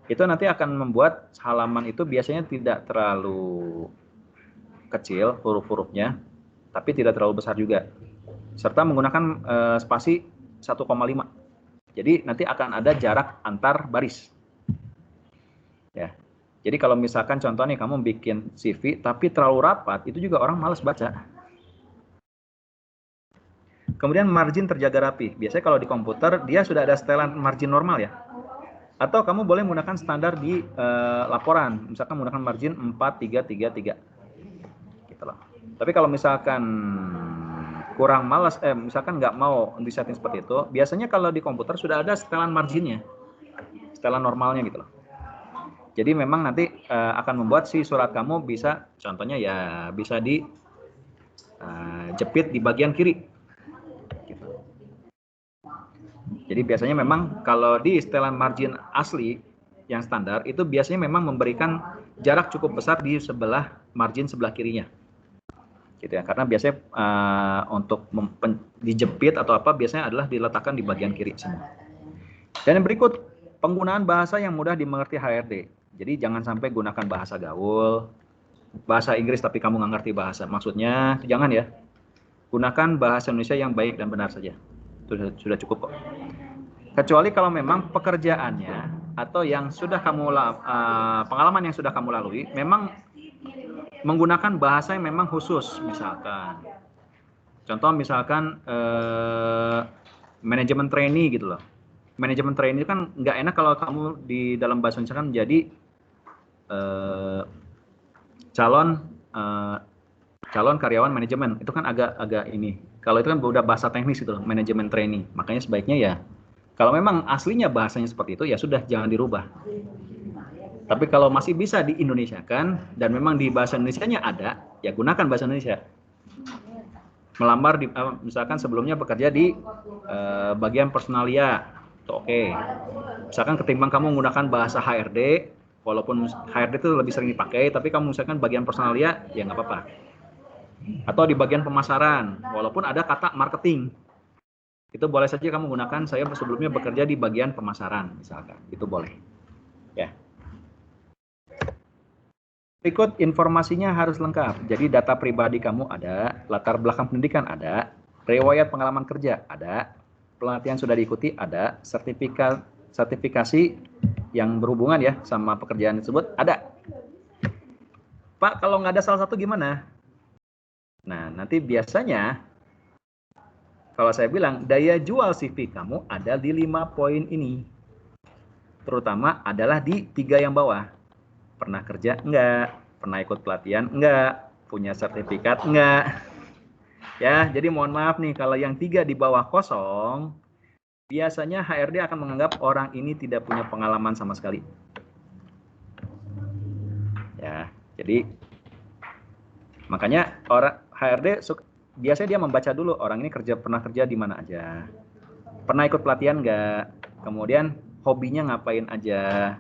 Itu nanti akan membuat halaman itu biasanya tidak terlalu kecil huruf-hurufnya, tapi tidak terlalu besar juga. Serta menggunakan spasi 1,5. Jadi nanti akan ada jarak antar baris. Ya. Jadi kalau misalkan contohnya kamu bikin CV tapi terlalu rapat, itu juga orang malas baca. Kemudian margin terjaga rapi. Biasanya kalau di komputer dia sudah ada setelan margin normal ya. Atau kamu boleh menggunakan standar di laporan, misalkan menggunakan margin 4333. Gitu loh. Tapi kalau misalkan kurang malas, misalkan nggak mau disetting seperti itu, biasanya kalau di komputer sudah ada setelan marginnya, setelan normalnya gitu loh. Jadi memang nanti akan membuat si surat kamu bisa, contohnya ya bisa di jepit di bagian kiri. Gitu. Jadi biasanya memang kalau di setelan margin asli yang standar itu biasanya memang memberikan jarak cukup besar di sebelah margin sebelah kirinya. Gitu ya, karena biasanya untuk dijepit atau apa biasanya adalah diletakkan di bagian kiri semua. Dan yang berikut, penggunaan bahasa yang mudah dimengerti HRD. Jadi jangan sampai gunakan bahasa gaul, bahasa Inggris tapi kamu nggak ngerti bahasa. Maksudnya jangan ya. Gunakan bahasa Indonesia yang baik dan benar saja. Itu sudah cukup kok. Kecuali kalau memang pekerjaannya atau yang sudah kamu pengalaman yang sudah kamu lalui memang menggunakan bahasa yang memang khusus, misalkan. Contoh misalkan manajemen trainee gitu loh. Manajemen trainee kan nggak enak kalau kamu di dalam bahasa Indonesia kan menjadi calon karyawan manajemen, itu kan agak ini. Kalau itu kan udah bahasa teknis itu, manajemen trainee. Makanya sebaiknya ya, kalau memang aslinya bahasanya seperti itu, ya sudah jangan dirubah. Tapi kalau masih bisa di Indonesia kan, dan memang di bahasa Indonesianya ada, ya gunakan bahasa Indonesia. Melamar di, misalkan sebelumnya bekerja di bagian personalia, itu oke. Misalkan ketimbang kamu menggunakan bahasa HRD, walaupun HRD itu lebih sering dipakai, tapi kamu misalkan bagian personalia, ya nggak apa-apa. Atau di bagian pemasaran, walaupun ada kata marketing, itu boleh saja kamu gunakan. Saya sebelumnya bekerja di bagian pemasaran, misalkan, itu boleh. Ya. Berikut informasinya harus lengkap. Jadi data pribadi kamu ada, latar belakang pendidikan ada, riwayat pengalaman kerja ada, pelatihan sudah diikuti ada, sertifikasi yang berhubungan ya sama pekerjaan tersebut ada. Pak, kalau nggak ada salah satu gimana? Nah, nanti biasanya kalau saya bilang daya jual CV kamu ada di 5 poin ini. Terutama adalah di 3 yang bawah. Pernah kerja enggak? Pernah ikut pelatihan enggak? Punya sertifikat enggak? Ya, jadi mohon maaf nih kalau yang 3 di bawah kosong, biasanya HRD akan menganggap orang ini tidak punya pengalaman sama sekali. Ya, jadi makanya orang HRD biasanya dia membaca dulu orang ini pernah kerja di mana aja, pernah ikut pelatihan enggak, kemudian hobinya ngapain aja,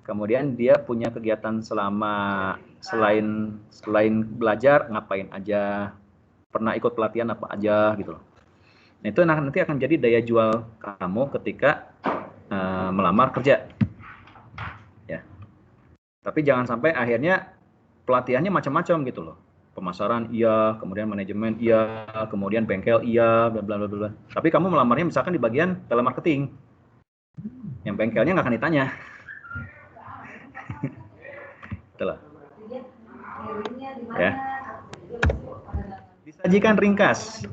kemudian dia punya kegiatan selain belajar ngapain aja, pernah ikut pelatihan apa aja gitu loh. Nah, itu nanti akan jadi daya jual kamu ketika melamar kerja. Ya. Tapi jangan sampai akhirnya pelatihannya macam-macam gitu loh. Pemasaran iya, kemudian manajemen iya, kemudian bengkel iya, bla bla bla. Tapi kamu melamarnya misalkan di bagian telemarketing. Yang bengkelnya nggak akan ditanya. Itulah. Ya. Disajikan ringkas.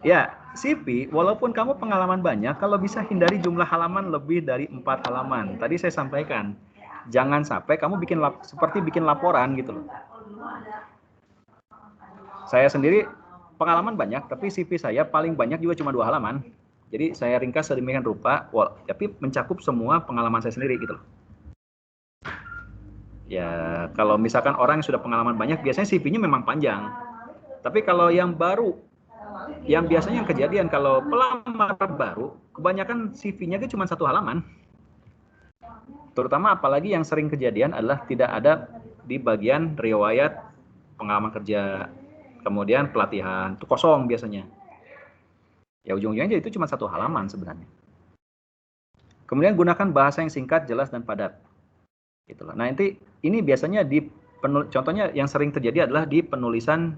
Ya, CV walaupun kamu pengalaman banyak, kalau bisa hindari jumlah halaman lebih dari 4 halaman. Tadi saya sampaikan, jangan sampai kamu seperti bikin laporan gitu loh. Saya sendiri pengalaman banyak, tapi CV saya paling banyak juga cuma 2 halaman. Jadi saya ringkas sedemikian rupa, tapi mencakup semua pengalaman saya sendiri gitu loh. Ya, kalau misalkan orang yang sudah pengalaman banyak, biasanya CV-nya memang panjang. Tapi kalau yang baru, yang biasanya yang kejadian kalau pelamar baru, kebanyakan CV-nya itu cuma 1 halaman. Terutama apalagi yang sering kejadian adalah tidak ada di bagian riwayat pengalaman kerja, kemudian pelatihan, itu kosong biasanya. Ya ujung-ujungnya itu cuma 1 halaman sebenarnya. Kemudian gunakan bahasa yang singkat, jelas, dan padat. Itulah. Nah, ini biasanya contohnya yang sering terjadi adalah di penulisan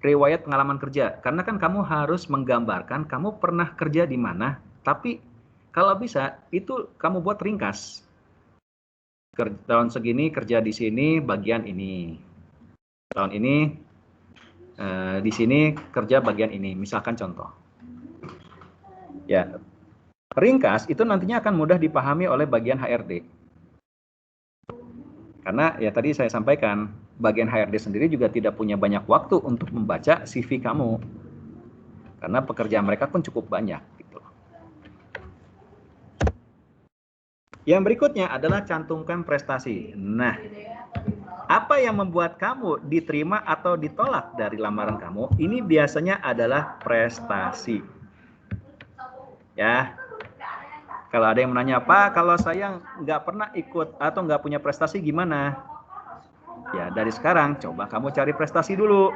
riwayat pengalaman kerja. Karena kan kamu harus menggambarkan kamu pernah kerja di mana, tapi kalau bisa itu kamu buat ringkas. Tahun segini kerja di sini bagian ini. Tahun ini di sini kerja bagian ini, misalkan contoh. Ya, ringkas itu nantinya akan mudah dipahami oleh bagian HRD. Karena ya tadi saya sampaikan, bagian HRD sendiri juga tidak punya banyak waktu untuk membaca CV kamu. Karena pekerjaan mereka pun cukup banyak. Gitu. Yang berikutnya adalah cantumkan prestasi. Nah, apa yang membuat kamu diterima atau ditolak dari lamaran kamu, ini biasanya adalah prestasi. Ya, kalau ada yang menanya, Pak, kalau saya nggak pernah ikut atau nggak punya prestasi gimana? Ya, dari sekarang coba kamu cari prestasi dulu.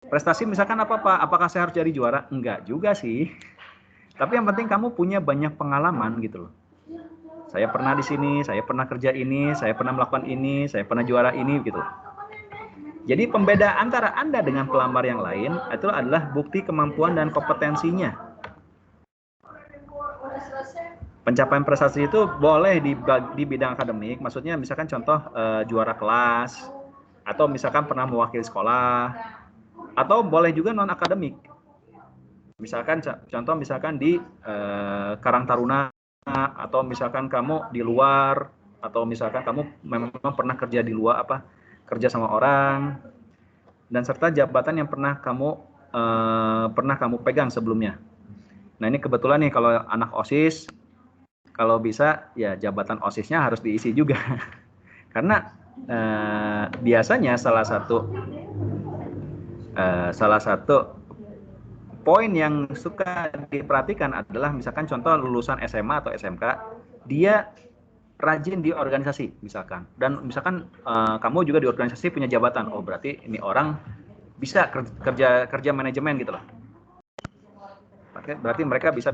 Prestasi misalkan apa, Pak? Apakah saya harus jadi juara? Enggak juga sih. Tapi yang penting kamu punya banyak pengalaman gitu loh. Saya pernah di sini, saya pernah kerja ini, saya pernah melakukan ini, saya pernah juara ini gitu. Jadi pembeda antara Anda dengan pelamar yang lain itu adalah bukti kemampuan dan kompetensinya. Pencapaian prestasi itu boleh di bidang akademik, maksudnya misalkan contoh juara kelas, atau misalkan pernah mewakili sekolah, atau boleh juga non akademik. Misalkan contoh misalkan di Karang Taruna, atau misalkan kamu di luar atau misalkan kamu memang pernah kerja di luar kerja sama orang, dan serta jabatan yang pernah kamu pegang sebelumnya. Nah ini kebetulan nih kalau anak OSIS, kalau bisa ya jabatan OSISnya harus diisi juga. Karena biasanya salah satu poin yang suka diperhatikan adalah misalkan contoh lulusan SMA atau SMK, dia rajin di organisasi misalkan, dan misalkan kamu juga di organisasi punya jabatan, oh berarti ini orang bisa kerja manajemen gitu loh. Berarti mereka bisa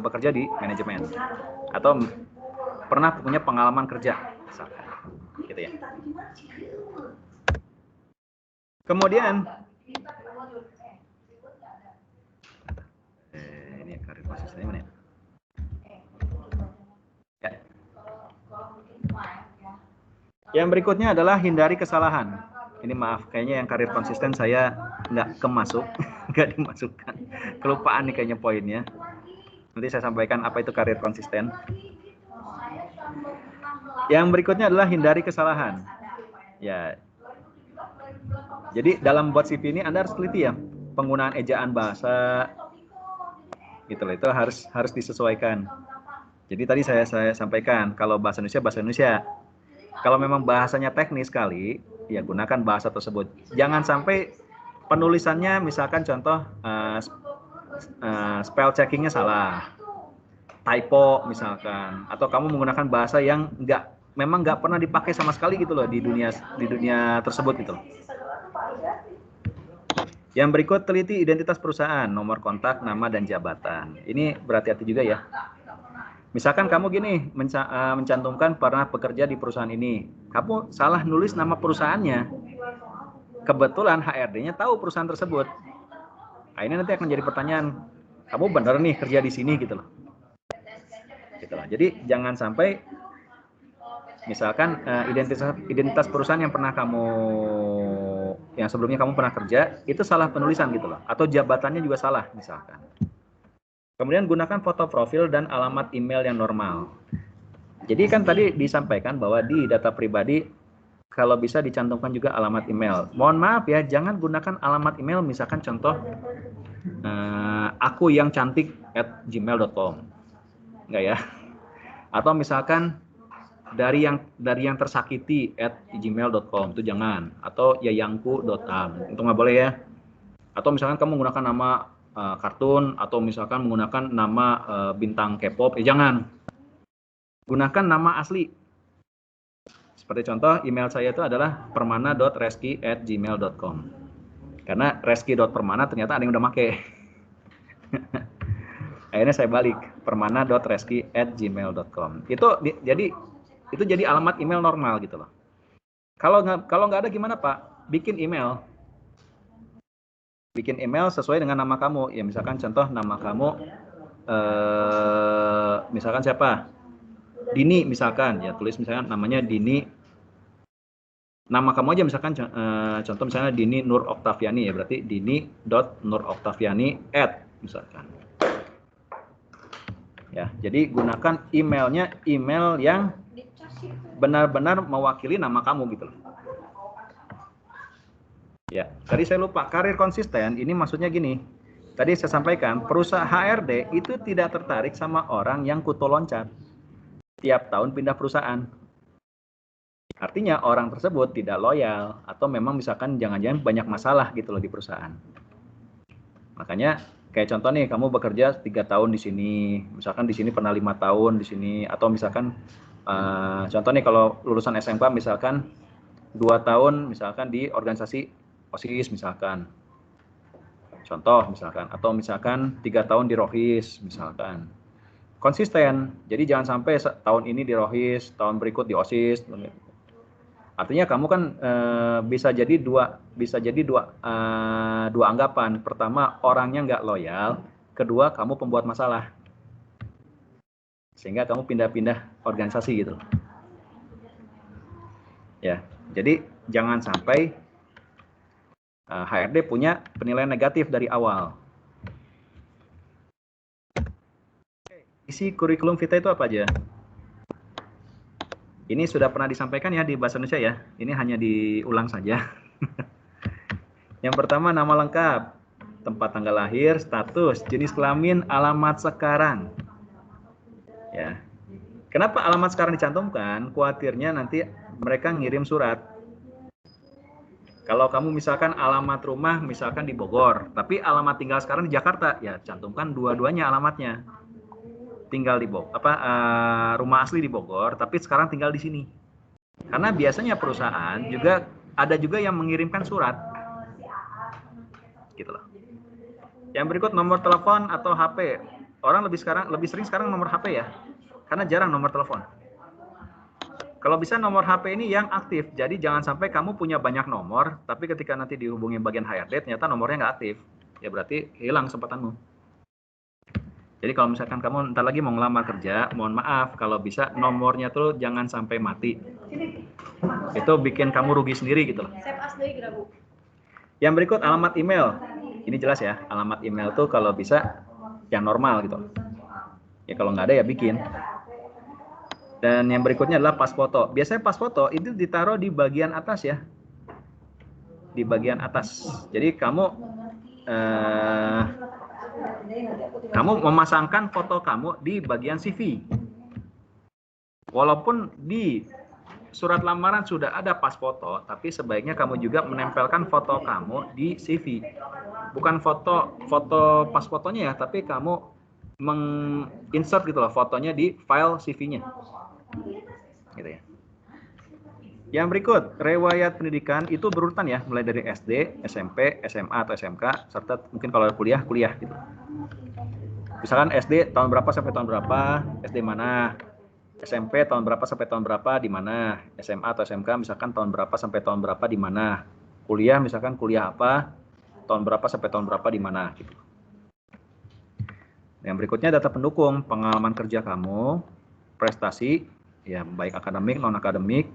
bekerja di manajemen atau pernah punya pengalaman kerja misalkan, gitu ya. Kemudian ini karir konsisten mana ya? Ya. Yang berikutnya adalah hindari kesalahan. Ini maaf, kayaknya yang karir konsisten saya nggak nggak dimasukkan. Kelupaan nih kayaknya poinnya. Nanti saya sampaikan apa itu karir konsisten. Yang berikutnya adalah hindari kesalahan. Ya. Jadi dalam buat CV ini Anda harus teliti ya, penggunaan ejaan bahasa, gitu loh, itu harus disesuaikan. Jadi tadi saya sampaikan kalau bahasa Indonesia. Kalau memang bahasanya teknis sekali, ya gunakan bahasa tersebut. Jangan sampai penulisannya misalkan contoh spell checkingnya salah, typo misalkan, atau kamu menggunakan bahasa yang memang nggak pernah dipakai sama sekali gitu loh di dunia tersebut gitu loh. Yang berikut, teliti identitas perusahaan, nomor kontak, nama, dan jabatan. Ini berhati-hati juga ya. Misalkan kamu gini, mencantumkan pernah bekerja di perusahaan ini. Kamu salah nulis nama perusahaannya. Kebetulan HRD-nya tahu perusahaan tersebut. Nah, ini nanti akan jadi pertanyaan, kamu benar nih kerja di sini gitu loh. Gitu loh. Jadi jangan sampai misalkan identitas perusahaan yang sebelumnya kamu pernah kerja itu salah penulisan gitu loh, atau jabatannya juga salah misalkan. Kemudian gunakan foto profil dan alamat email yang normal. Jadi kan tadi disampaikan bahwa di data pribadi kalau bisa dicantumkan juga alamat email. Mohon maaf ya, jangan gunakan alamat email misalkan contoh aku yang cantik @gmail.com. Enggak ya. Atau misalkan dari yang tersakiti @gmail.com, itu jangan. Atau yayangku.am, itu nggak boleh ya. Atau misalkan kamu menggunakan nama kartun, atau misalkan menggunakan nama bintang K-pop, jangan. Gunakan nama asli. Seperti contoh, email saya itu adalah permana.reski@gmail.com. Karena reski.permana ternyata ada yang udah make. Akhirnya saya balik, permana.reski@gmail.com. Itu jadi alamat email normal gitu loh. Kalau nggak ada gimana Pak? Bikin email sesuai dengan nama kamu. Ya misalkan contoh nama kamu misalkan siapa? Dini misalkan, ya tulis misalkan namanya Dini. Nama kamu aja misalkan contoh misalnya Dini Nur Oktaviani, ya berarti dini.nuroktaviani@ misalkan. Ya, jadi gunakan emailnya email yang benar-benar mewakili nama kamu gitu loh. Ya, tadi saya lupa, karir konsisten ini maksudnya gini. Tadi saya sampaikan, perusahaan HRD itu tidak tertarik sama orang yang kutu loncat tiap tahun pindah perusahaan. Artinya orang tersebut tidak loyal, atau memang misalkan jangan-jangan banyak masalah gitu loh di perusahaan. Makanya kayak contoh nih, kamu bekerja 3 tahun di sini, misalkan di sini pernah 5 tahun di sini, atau misalkan contoh nih kalau lulusan SMK misalkan 2 tahun misalkan di organisasi OSIS misalkan, contoh misalkan, atau misalkan 3 tahun di ROHIS misalkan, konsisten. Jadi jangan sampai tahun ini di ROHIS, tahun berikut di OSIS. Artinya kamu kan bisa jadi dua anggapan. Pertama, orangnya nggak loyal. Kedua, kamu pembuat masalah, sehingga kamu pindah-pindah organisasi gitu. Ya, jadi jangan sampai HRD punya penilaian negatif dari awal. Isi kurikulum vitae itu apa aja? Ini sudah pernah disampaikan ya di bahasa Indonesia ya. Ini hanya diulang saja. Yang pertama nama lengkap, tempat tanggal lahir, status, jenis kelamin, alamat sekarang. Ya. Kenapa alamat sekarang dicantumkan? Khawatirnya nanti mereka ngirim surat. Kalau kamu misalkan alamat rumah misalkan di Bogor, tapi alamat tinggal sekarang di Jakarta, ya cantumkan dua-duanya alamatnya. Tinggal di Bogor, rumah asli di Bogor, tapi sekarang tinggal di sini. Karena biasanya perusahaan juga ada juga yang mengirimkan surat, gitu loh. Yang berikut nomor telepon atau HP. Orang lebih sering sekarang nomor HP ya, karena jarang nomor telepon. Kalau bisa nomor HP ini yang aktif, jadi jangan sampai kamu punya banyak nomor, tapi ketika nanti dihubungi bagian HRD ternyata nomornya nggak aktif, ya berarti hilang kesempatanmu. Jadi kalau misalkan kamu ntar lagi mau ngelamar kerja, mohon maaf kalau bisa nomornya tuh jangan sampai mati. Itu bikin kamu rugi sendiri gitu loh. Yang berikut alamat email. Ini jelas ya, alamat email tuh kalau bisa yang normal gitu. Ya kalau nggak ada ya bikin. Dan yang berikutnya adalah pas foto. Biasanya pas foto itu ditaruh di bagian atas ya. Di bagian atas. Jadi kamu memasangkan foto kamu di bagian CV. Walaupun di surat lamaran sudah ada pas foto, tapi sebaiknya kamu juga menempelkan foto kamu di CV. Bukan foto pas fotonya ya, tapi kamu menginsert gitu loh fotonya di file CV-nya. Gitu ya. Yang berikut, riwayat pendidikan itu berurutan ya, mulai dari SD, SMP, SMA atau SMK, serta mungkin kalau kuliah gitu. Misalkan SD tahun berapa sampai tahun berapa, SD mana, SMP tahun berapa sampai tahun berapa di mana, SMA atau SMK misalkan tahun berapa sampai tahun berapa di mana, kuliah misalkan kuliah apa, tahun berapa sampai tahun berapa di mana gitu. Yang berikutnya data pendukung, pengalaman kerja kamu, prestasi, ya baik akademik, non akademik.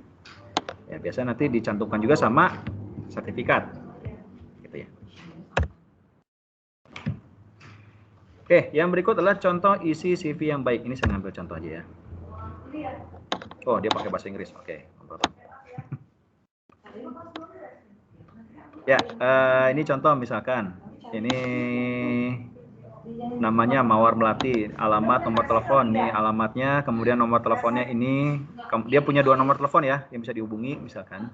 Ya, biasanya nanti dicantumkan juga sama sertifikat. Gitu ya. Oke, yang berikut adalah contoh isi CV yang baik. Ini saya ngambil contoh aja ya. Oh, dia pakai bahasa Inggris. Oke. Ya, ini contoh misalkan. Ini namanya Mawar Melati, alamat, nomor telepon. Nih alamatnya, kemudian nomor teleponnya ini. Dia punya 2 nomor telepon ya, yang bisa dihubungi misalkan.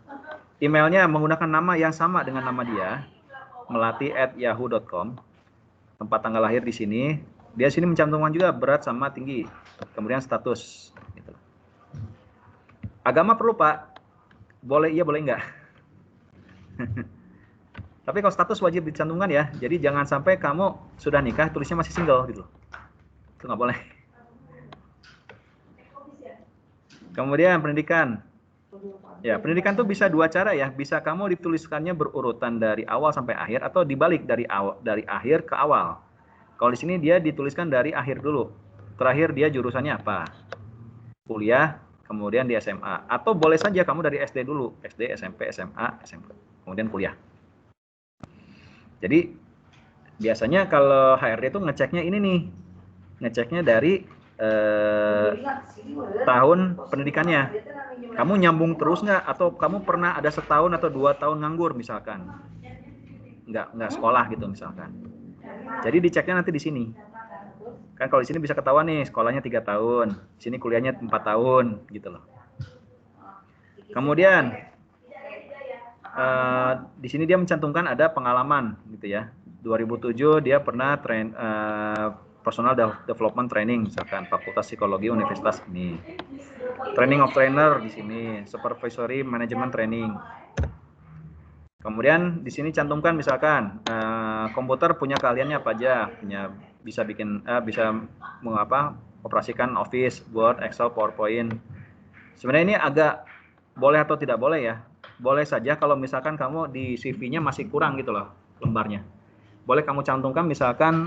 Emailnya menggunakan nama yang sama dengan nama dia, melati@yahoo.com. Tempat tanggal lahir di sini. Dia sini mencantumkan juga berat sama tinggi. Kemudian status. Gitu. Agama perlu Pak? Boleh iya, boleh enggak? Tapi kalau status wajib dicantumkan ya. Jadi jangan sampai kamu sudah nikah tulisnya masih single gitu. Itu nggak boleh. Kemudian pendidikan. Ya, pendidikan tuh bisa 2 cara ya. Bisa kamu dituliskannya berurutan dari awal sampai akhir atau dibalik dari akhir ke awal. Kalau di sini dia dituliskan dari akhir dulu. Terakhir dia jurusannya apa? Kuliah, kemudian di SMA. Atau boleh saja kamu dari SD dulu. SD, SMP, SMA, SMK. Kemudian kuliah. Jadi biasanya kalau HRD itu ngeceknya ini nih. Ngeceknya dari tahun pendidikannya. Kamu nyambung terus nggak? Atau kamu pernah ada setahun atau 2 tahun nganggur misalkan? Nggak sekolah gitu misalkan. Jadi diceknya nanti di sini. Kan kalau di sini bisa ketahuan nih sekolahnya 3 tahun, di sini kuliahnya 4 tahun gitu loh. Kemudian di sini dia mencantumkan ada pengalaman gitu ya. 2007 dia pernah personal development training misalkan Fakultas Psikologi Universitas ini. Training of trainer di sini, supervisory management training. Kemudian di sini cantumkan misalkan komputer punya keahliannya apa aja, bisa operasikan Office, Word, Excel, PowerPoint. Sebenarnya ini agak boleh atau tidak boleh ya. Boleh saja kalau misalkan kamu di CV-nya masih kurang gitu loh lembarnya. Boleh kamu cantumkan misalkan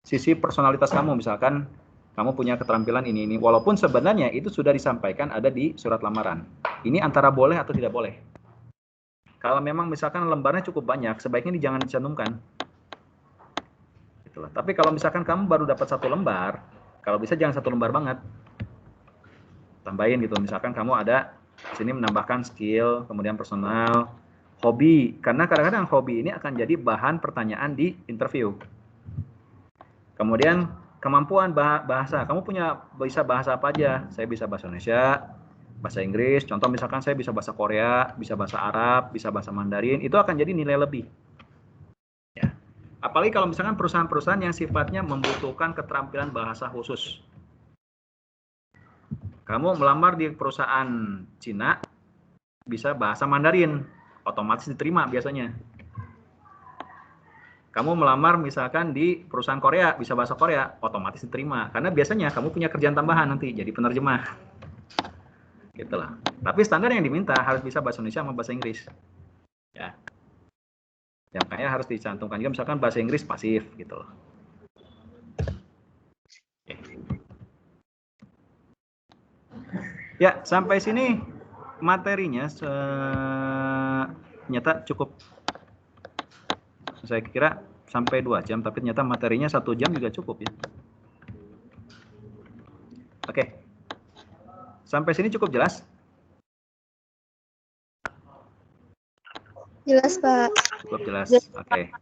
sisi personalitas kamu, misalkan kamu punya keterampilan ini. Walaupun sebenarnya itu sudah disampaikan ada di surat lamaran. Ini antara boleh atau tidak boleh. Kalau memang misalkan lembarnya cukup banyak, sebaiknya jangan dicantumkan. Itulah. Tapi kalau misalkan kamu baru dapat 1 lembar, kalau bisa jangan 1 lembar banget. tambahin gitu. Misalkan kamu ada di sini menambahkan skill, kemudian personal, hobi. Karena kadang-kadang hobi ini akan jadi bahan pertanyaan di interview. Kemudian kemampuan bahasa. Kamu bisa bahasa apa aja? Saya bisa bahasa Indonesia, bahasa Inggris. Contoh misalkan saya bisa bahasa Korea, bisa bahasa Arab, bisa bahasa Mandarin. Itu akan jadi nilai lebih. Ya. Apalagi kalau misalkan perusahaan-perusahaan yang sifatnya membutuhkan keterampilan bahasa khusus. Kamu melamar di perusahaan Cina, bisa bahasa Mandarin, otomatis diterima biasanya. Kamu melamar misalkan di perusahaan Korea, bisa bahasa Korea, otomatis diterima. Karena biasanya kamu punya kerjaan tambahan nanti, jadi penerjemah. Gitu lah. Tapi standar yang diminta harus bisa bahasa Indonesia sama bahasa Inggris. Ya. Yang kayak harus dicantumkan juga misalkan bahasa Inggris pasif gitu loh. Oke. Ya, sampai sini materinya ternyata cukup. Saya kira sampai 2 jam, tapi ternyata materinya 1 jam juga cukup ya. Oke. Sampai sini cukup jelas? Jelas, Pak. Cukup jelas. Oke.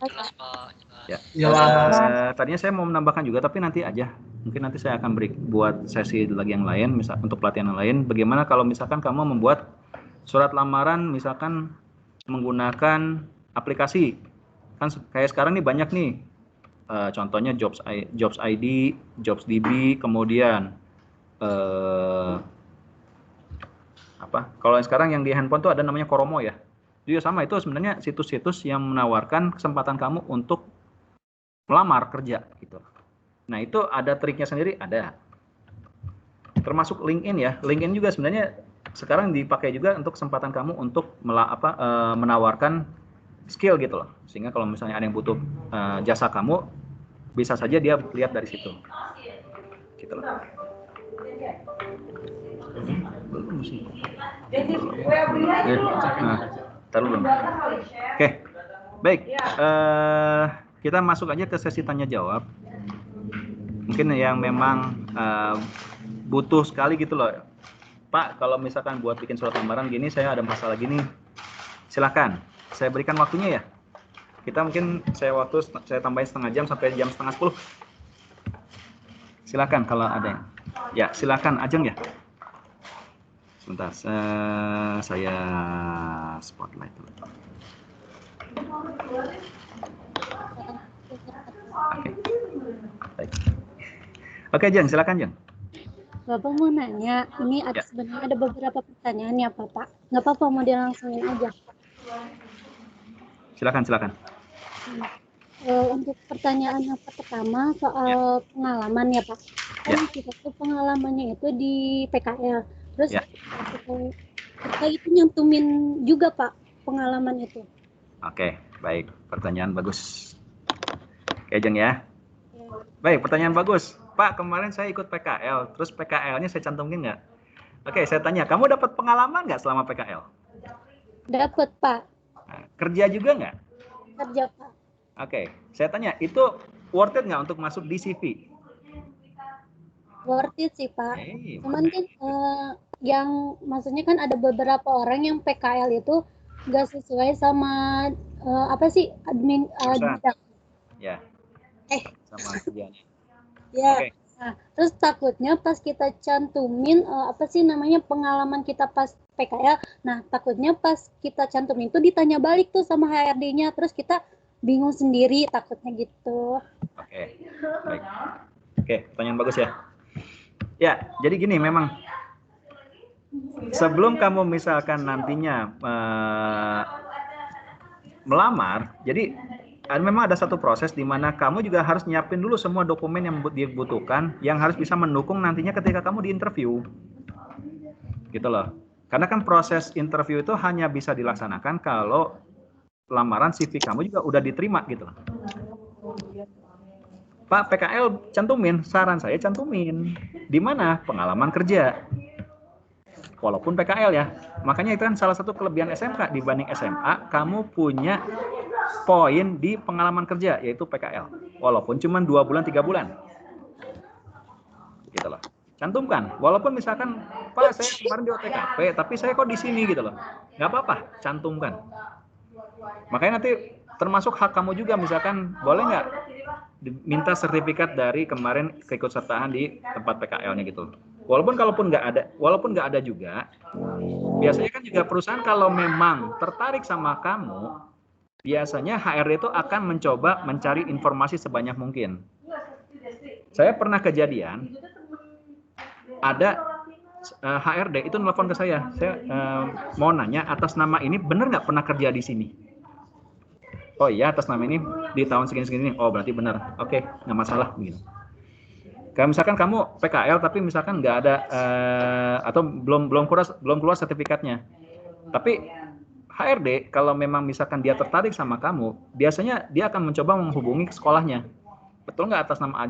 Jelas Pak. Ya. Jelas. Tadinya saya mau menambahkan juga, tapi nanti aja. Mungkin nanti saya akan buat sesi lagi yang lain, misal untuk pelatihan yang lain. Bagaimana kalau misalkan kamu membuat surat lamaran, misalkan menggunakan aplikasi. Kan kayak sekarang nih banyak nih. Contohnya Jobs ID, Jobs DB, kemudian kalau sekarang yang di handphone tuh ada namanya Koromo ya. Itu sama, itu sebenarnya situs-situs yang menawarkan kesempatan kamu untuk melamar kerja gitu. Nah, itu ada triknya sendiri, ada. Termasuk LinkedIn ya. LinkedIn juga sebenarnya sekarang dipakai juga untuk kesempatan kamu untuk menawarkan skill gitu loh. Sehingga kalau misalnya ada yang butuh jasa kamu, bisa saja dia lihat dari situ. Gitu loh. Belum sih. Taruh dulu. Oke. Baik. Kita masuk aja ke sesi tanya jawab. Mungkin yang memang butuh sekali gitu loh. Pak, kalau misalkan buat bikin surat lamaran gini, saya ada masalah gini. Silakan. Saya berikan waktunya ya. Kita mungkin saya tambahin setengah jam sampai jam setengah 10. Silakan kalau ada yang. Ya, silakan Ajeng ya. Sebentar, saya spotlight dulu. Oke. Baik. Oke, Jeng, silakan Jeng. Bapak mau nanya, ini ada sebenarnya ada beberapa pertanyaan ya Pak. Nggak apa-apa, mau dilangsungin aja. Silakan. Untuk pertanyaan yang pertama soal pengalaman ya Pak. Kan kita tuh pengalamannya itu di PKL. Terus kita itu nyantumin juga Pak pengalaman itu. Oke, baik. Pertanyaan bagus. Oke, Jeng ya. Baik, pertanyaan bagus. Pak, kemarin saya ikut PKL, terus PKL-nya saya cantumin nggak? Oke, saya tanya, kamu dapat pengalaman nggak selama PKL? Dapat Pak. Nah, kerja juga nggak? Kerja Pak. Oke, saya tanya, itu worth it nggak untuk masuk di CV? Worth it sih Pak. Cuman kan yang maksudnya kan ada beberapa orang yang PKL itu nggak sesuai sama admin bidang. Ya. Sama kerjanya. Ya. Okay. Nah, terus takutnya pas kita cantumin pengalaman kita pas PKL. Nah, takutnya pas kita cantumin itu ditanya balik tuh sama HRD-nya, terus kita bingung sendiri, takutnya gitu. Oke. Baik. Oke, pertanyaan bagus ya. Ya, jadi gini memang sebelum kamu misalkan nantinya melamar, jadi memang ada satu proses di mana kamu juga harus nyiapin dulu semua dokumen yang dibutuhkan yang harus bisa mendukung nantinya ketika kamu di interview. Gitu loh. Karena kan proses interview itu hanya bisa dilaksanakan kalau lamaran CV kamu juga udah diterima gitu loh. Pak, PKL cantumin, saran saya cantumin. Di mana? Pengalaman kerja. Walaupun PKL ya. Makanya itu kan salah satu kelebihan SMK dibanding SMA, kamu punya poin di pengalaman kerja, yaitu PKL. Walaupun cuma 2 bulan, 3 bulan. Gitu loh. Cantumkan. Walaupun misalkan, Pak, saya kemarin di OTKP, tapi saya kok di sini gitu loh. Nggak apa-apa, cantumkan. Makanya nanti termasuk hak kamu juga, misalkan boleh nggak minta sertifikat dari kemarin keikutsertaan di tempat PKL-nya gitu. Walaupun nggak ada juga, biasanya kan juga perusahaan kalau memang tertarik sama kamu, biasanya HRD itu akan mencoba mencari informasi sebanyak mungkin. Saya pernah kejadian, ada HRD itu nelfon ke saya mau nanya atas nama ini benar nggak pernah kerja di sini? Oh iya, atas nama ini di tahun segini-segini. Oh berarti benar. Oke, nggak masalah gitu. Kayak misalkan kamu PKL tapi misalkan nggak ada atau belum keluar sertifikatnya. Tapi HRD kalau memang misalkan dia tertarik sama kamu, biasanya dia akan mencoba menghubungi ke sekolahnya. Betul nggak atas nama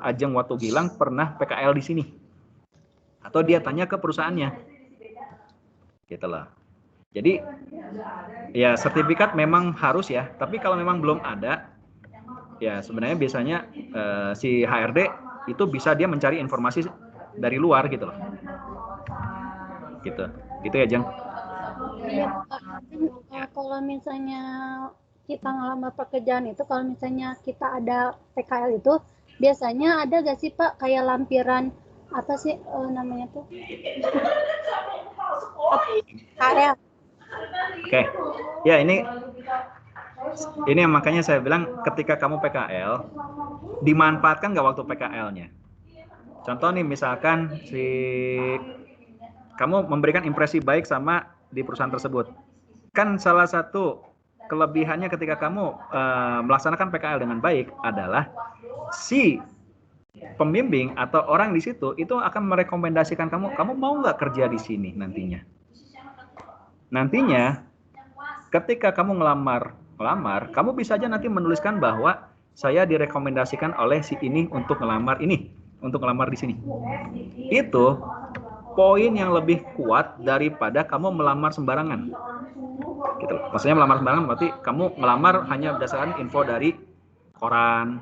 Ajeng Watu Gilang pernah PKL di sini? Atau dia tanya ke perusahaannya. Gitu lah. Jadi ya sertifikat memang harus ya, tapi kalau memang belum ada, ya sebenarnya biasanya si HRD itu bisa dia mencari informasi dari luar gitu loh. Gitu ya Jeng. Ya, kalau misalnya kita ngelamar pekerjaan itu, kalau misalnya kita ada PKL itu, biasanya ada gak sih Pak kayak lampiran apa sih namanya tuh? KL. Oke. Ya ini yang makanya saya bilang ketika kamu PKL, dimanfaatkan nggak waktu PKL-nya? Contoh nih misalkan kamu memberikan impresi baik sama di perusahaan tersebut. Kan salah satu kelebihannya ketika kamu melaksanakan PKL dengan baik adalah si pembimbing atau orang di situ itu akan merekomendasikan kamu mau nggak kerja di sini nantinya ketika kamu ngelamar, kamu bisa aja nanti menuliskan bahwa saya direkomendasikan oleh si ini untuk ngelamar di sini. Itu poin yang lebih kuat daripada kamu melamar sembarangan. Gitu. Maksudnya melamar sembarangan berarti kamu melamar hanya berdasarkan info dari koran.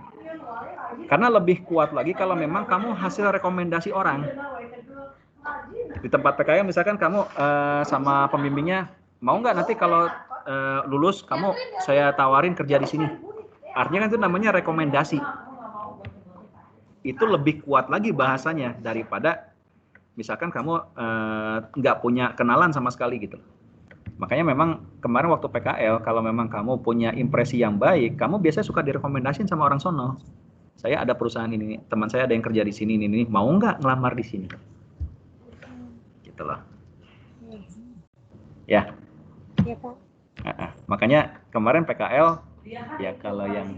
Karena lebih kuat lagi kalau memang kamu hasil rekomendasi orang. Di tempat PKL misalkan kamu sama pembimbingnya, mau nggak nanti kalau lulus saya tawarin kerja di sini. Artinya kan itu namanya rekomendasi. Itu lebih kuat lagi bahasanya daripada misalkan kamu nggak punya kenalan sama sekali gitu. Makanya memang kemarin waktu PKL kalau memang kamu punya impresi yang baik, kamu biasanya suka direkomendasiin sama orang sono. Saya ada perusahaan ini, teman saya ada yang kerja di sini ini, mau nggak ngelamar di sini? Gitu loh. Ya. Ya Pak. Makanya kemarin PKL ya kalau yang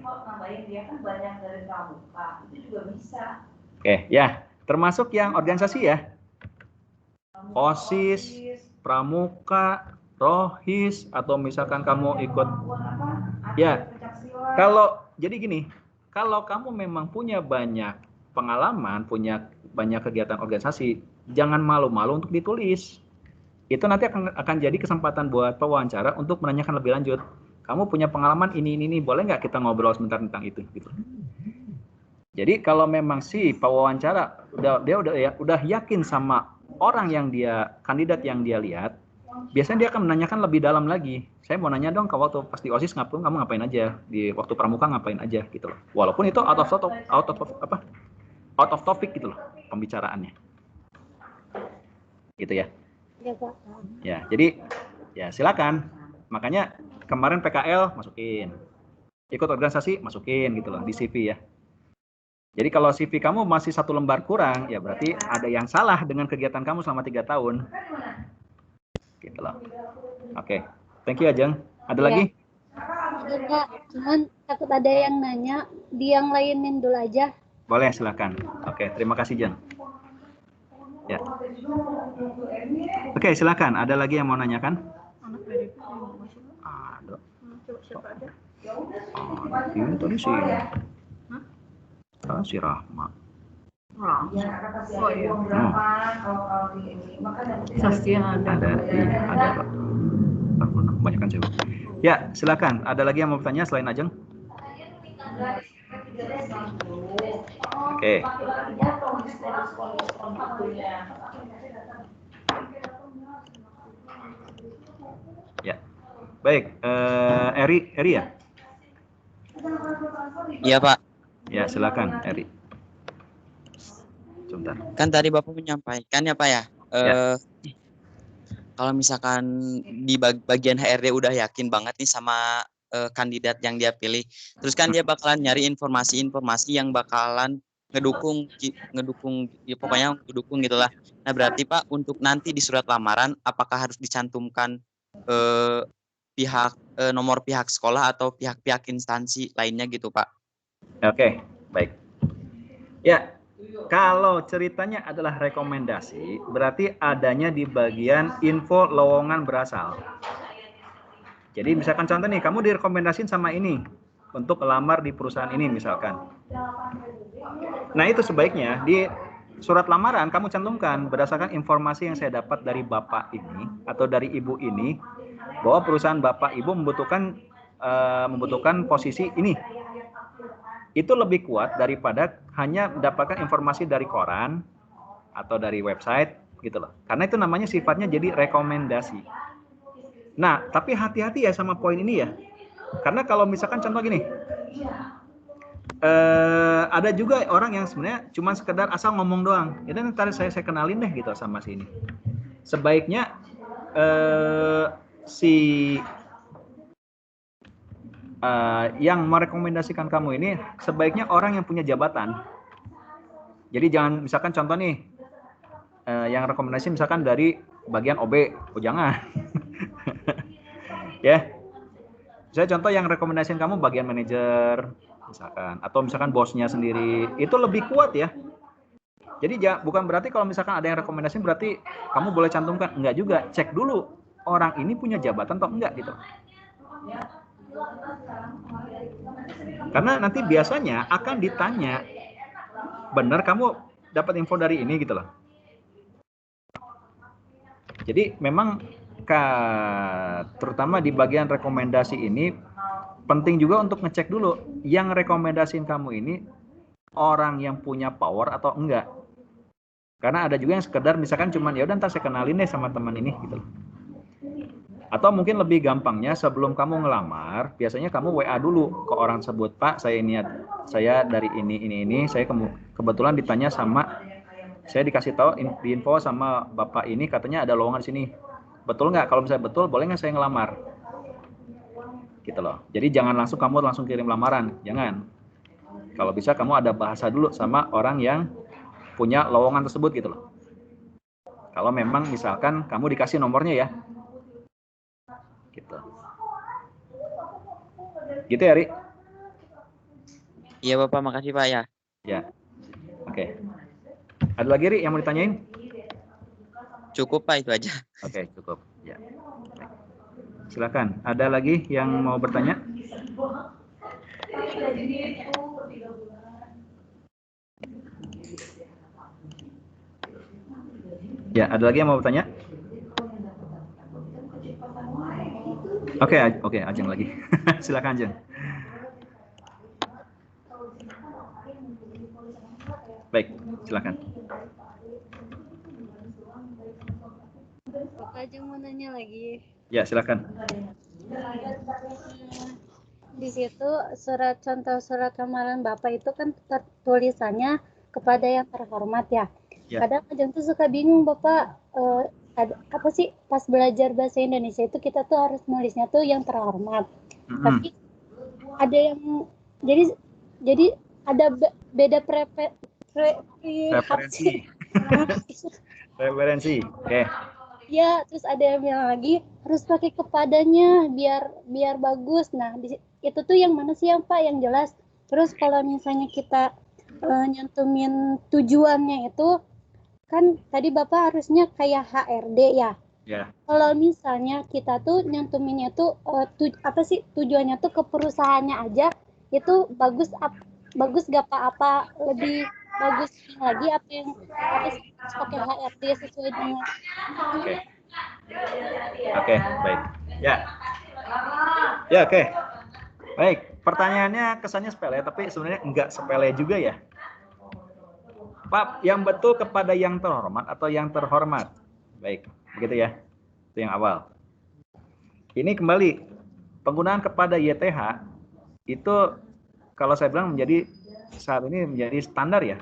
dia kan banyak dari pramuka itu juga bisa. Oke, ya, termasuk yang organisasi ya. OSIS, pramuka, rohis atau misalkan kamu ikut ya. Jadi gini, kalau kamu memang punya banyak pengalaman, punya banyak kegiatan organisasi, jangan malu-malu untuk ditulis. Itu nanti akan jadi kesempatan buat pewawancara untuk menanyakan lebih lanjut. Kamu punya pengalaman ini, boleh nggak kita ngobrol sebentar tentang itu? Gitu. Jadi kalau memang si pewawancara dia udah yakin sama orang yang kandidat yang dia lihat, biasanya dia akan menanyakan lebih dalam lagi. Saya mau nanya dong, waktu pas di OSIS kamu ngapain aja? Di waktu pramuka ngapain aja gitu loh. Walaupun itu out of topic gitu loh pembicaraannya. Gitu ya. Ya Pak. Ya, jadi ya silakan. Makanya kemarin PKL masukin. Ikut organisasi masukin gitu loh di CV ya. Jadi kalau CV kamu masih 1 lembar kurang, ya berarti ada yang salah dengan kegiatan kamu selama 3 tahun. Gitu loh. Oke. Thank you Ajeng. Ada lagi? Ada Pak, cuman takut ada yang nanya, di yang lainin dulu aja. Boleh, silakan. Oke, terima kasih Jeng. Ya. Oke, silakan. Ada lagi yang mau nanyakan? Ada. Ini tadi sih. Si Rahma. Oh iya. Sastia Ada Pak. Banyak kan cewek. Ya, silakan. Ada lagi yang mau bertanya selain Ajeng? Oke. Ya. Baik, Eri ya? Iya Pak, Ya, silakan Eri. Sebentar. kan tadi Bapak menyampaikan ya Pak ya, Ya. kalau misalkan di bagian HRD udah yakin banget nih sama kandidat yang dia pilih, terus kan dia bakalan nyari informasi-informasi yang bakalan ngedukung ya pokoknya ngedukung gitulah. Nah berarti Pak untuk nanti di surat lamaran apakah harus dicantumkan nomor pihak sekolah atau pihak-pihak instansi lainnya gitu Pak? Oke, baik. Ya, kalau ceritanya adalah rekomendasi, berarti adanya di bagian info lowongan berasal. Jadi misalkan contoh nih, kamu direkomendasiin sama ini untuk melamar di perusahaan ini misalkan. Nah itu sebaiknya di surat lamaran kamu cantumkan berdasarkan informasi yang saya dapat dari bapak ini atau dari ibu ini, bahwa perusahaan bapak ibu membutuhkan posisi ini. Itu lebih kuat daripada hanya mendapatkan informasi dari koran atau dari website gitu loh. Karena itu namanya sifatnya jadi rekomendasi. Nah, tapi hati-hati ya sama poin ini ya. Karena kalau misalkan contoh gini, ada juga orang yang sebenarnya cuma sekedar asal ngomong doang. Ya ntar saya kenalin deh gitu sama si ini. Sebaiknya yang merekomendasikan kamu ini sebaiknya orang yang punya jabatan. Jadi jangan misalkan contoh nih, yang rekomendasi misalkan dari bagian OB, oh jangan. Ya, saya contoh yang rekomendasiin kamu bagian manajer misalkan, atau misalkan bosnya sendiri, itu lebih kuat ya. Jadi bukan berarti kalau misalkan ada yang rekomendasi berarti kamu boleh cantumkan, enggak juga. Cek dulu orang ini punya jabatan atau enggak gitu. Karena nanti biasanya akan ditanya, benar kamu dapat info dari ini gitu loh. Jadi memang terutama di bagian rekomendasi ini penting juga untuk ngecek dulu yang rekomendasiin kamu ini orang yang punya power atau enggak. Karena ada juga yang sekedar misalkan cuman ya udah ntar saya kenalin deh sama teman ini gitu loh. Atau mungkin lebih gampangnya sebelum kamu ngelamar, biasanya kamu WA dulu ke orang tersebut, Pak, saya dari ini, saya kebetulan ditanya sama, saya dikasih tahu info sama Bapak ini katanya ada lowongan di sini. Betul nggak? Kalau misalnya betul, boleh nggak saya ngelamar? Gitu loh. Jadi jangan kamu langsung kirim lamaran, jangan. Kalau bisa kamu ada bahasa dulu sama orang yang punya lowongan tersebut gitu loh. Kalau memang misalkan kamu dikasih nomornya ya. Gitu. Gitu ya, Ri? Iya Bapak, makasih Pak ya. Ya. Oke. Ada lagi, Ri, yang mau ditanyain? Cukup Pak, itu aja. Oke, cukup. Ya. Silakan. Ada lagi yang mau bertanya? Ya, ada lagi yang mau bertanya? Oke, Ajeng lagi. Silakan Ajeng. Baik, silakan. Bapak Ajeng mau nanya lagi. Ya, silakan. Di situ contoh surat lamaran Bapak itu kan tulisannya kepada yang terhormat ya. Ya. Kadang Ajeng tuh suka bingung Bapak, apa sih pas belajar bahasa Indonesia itu kita tuh harus nulisnya tuh yang terhormat. Tapi ada yang jadi ada beda preferensi. Preferensi. Oke. Ya, terus ada yang bilang lagi harus pakai kepadanya biar bagus. Nah, itu tuh yang mana sih yang Pak yang jelas? Terus kalau misalnya kita nyantumin tujuannya itu kan tadi Bapak harusnya kayak HRD ya. Ya. Kalau misalnya kita tuh nyantuminnya tuh apa sih tujuannya tuh ke perusahaannya aja, itu bagus gak Pak? Apa lebih bagus lagi apa sih pakai HRD sesuai dengan Oke, baik. Ya, oke. Baik, pertanyaannya kesannya sepele, tapi sebenarnya enggak sepele juga ya. Pak, yang betul kepada yang terhormat atau yang terhormat? Baik, begitu ya. Itu yang awal. Ini kembali, penggunaan kepada YTH itu kalau saya bilang menjadi saat ini menjadi standar ya.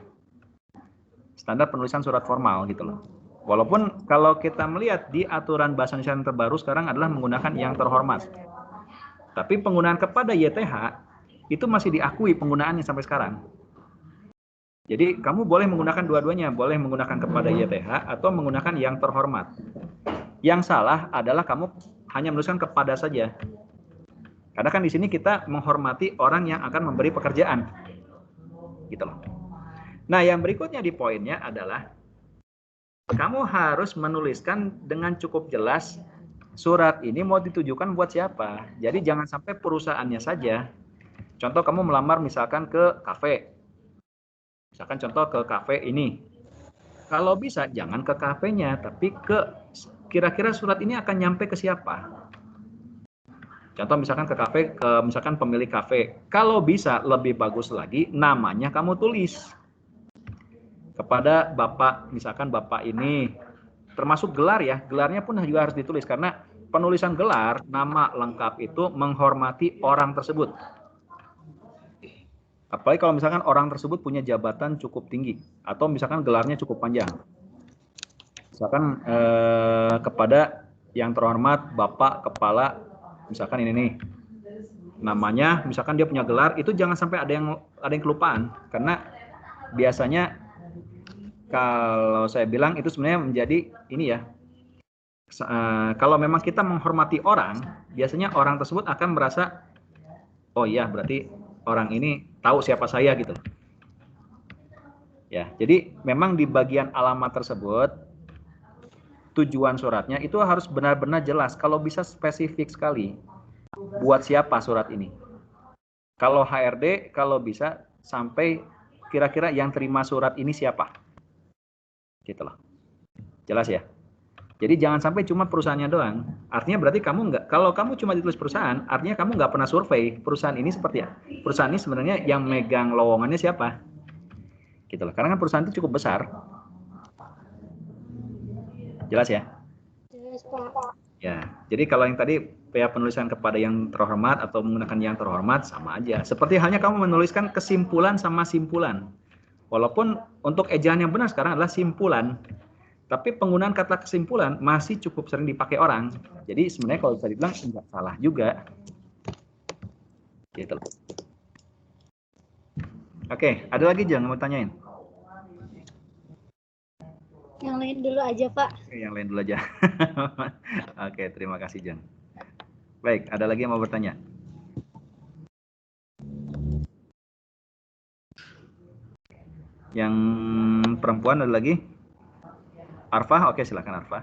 Standar penulisan surat formal gitu loh. Walaupun kalau kita melihat di aturan bahasa Indonesia yang terbaru sekarang adalah menggunakan yang terhormat. Tapi penggunaan kepada YTH itu masih diakui penggunaannya sampai sekarang. Jadi kamu boleh menggunakan dua-duanya, boleh menggunakan kepada YTH atau menggunakan yang terhormat. Yang salah adalah kamu hanya menuliskan kepada saja. Karena kan di sini kita menghormati orang yang akan memberi pekerjaan. Gitu loh. Nah, yang berikutnya di poinnya adalah kamu harus menuliskan dengan cukup jelas surat ini mau ditujukan buat siapa. Jadi jangan sampai perusahaannya saja. Contoh kamu melamar misalkan ke kafe. Misalkan contoh ke kafe ini. Kalau bisa jangan ke kafenya, tapi ke kira-kira surat ini akan nyampe ke siapa. Contoh misalkan ke kafe, ke misalkan pemilik kafe. Kalau bisa lebih bagus lagi namanya kamu tulis. Kepada Bapak, misalkan Bapak ini, termasuk gelar ya, gelarnya pun juga harus ditulis karena penulisan gelar, nama lengkap itu menghormati orang tersebut. Apalagi kalau misalkan orang tersebut punya jabatan cukup tinggi atau misalkan gelarnya cukup panjang. Misalkan kepada yang terhormat Bapak Kepala, misalkan ini nih namanya, misalkan dia punya gelar, itu jangan sampai ada yang kelupaan karena biasanya kalau saya bilang itu sebenarnya menjadi ini ya. Kalau memang kita menghormati orang, biasanya orang tersebut akan merasa, oh iya berarti orang ini tahu siapa saya gitu. Ya, jadi memang di bagian alamat tersebut tujuan suratnya itu harus benar-benar jelas. Kalau bisa spesifik sekali buat siapa surat ini. Kalau HRD kalau bisa sampai kira-kira yang terima surat ini siapa. Gitu loh. Jelas ya? Jadi jangan sampai cuma perusahaannya doang. Artinya berarti kamu nggak, kalau kamu cuma ditulis perusahaan, artinya kamu nggak pernah survei perusahaan ini seperti apa. Perusahaan ini sebenarnya yang megang lowongannya siapa? Gitu loh. Karena kan perusahaan itu cukup besar. Jelas ya? Jelas, Pak. Ya. Jadi kalau yang tadi penulisan kepada yang terhormat atau menggunakan yang terhormat sama aja. Seperti halnya kamu menuliskan kesimpulan sama simpulan. Walaupun untuk ejaan yang benar sekarang adalah simpulan. Tapi penggunaan kata kesimpulan masih cukup sering dipakai orang. Jadi sebenarnya kalau bisa dibilang enggak salah juga. Gitu. Oke, ada lagi jangan mau tanyain. Yang lain dulu aja, Pak. Yang lain dulu aja. Oke, terima kasih Jan. Baik, ada lagi yang mau bertanya? Yang perempuan ada lagi? Arfa, oke silakan Arfa.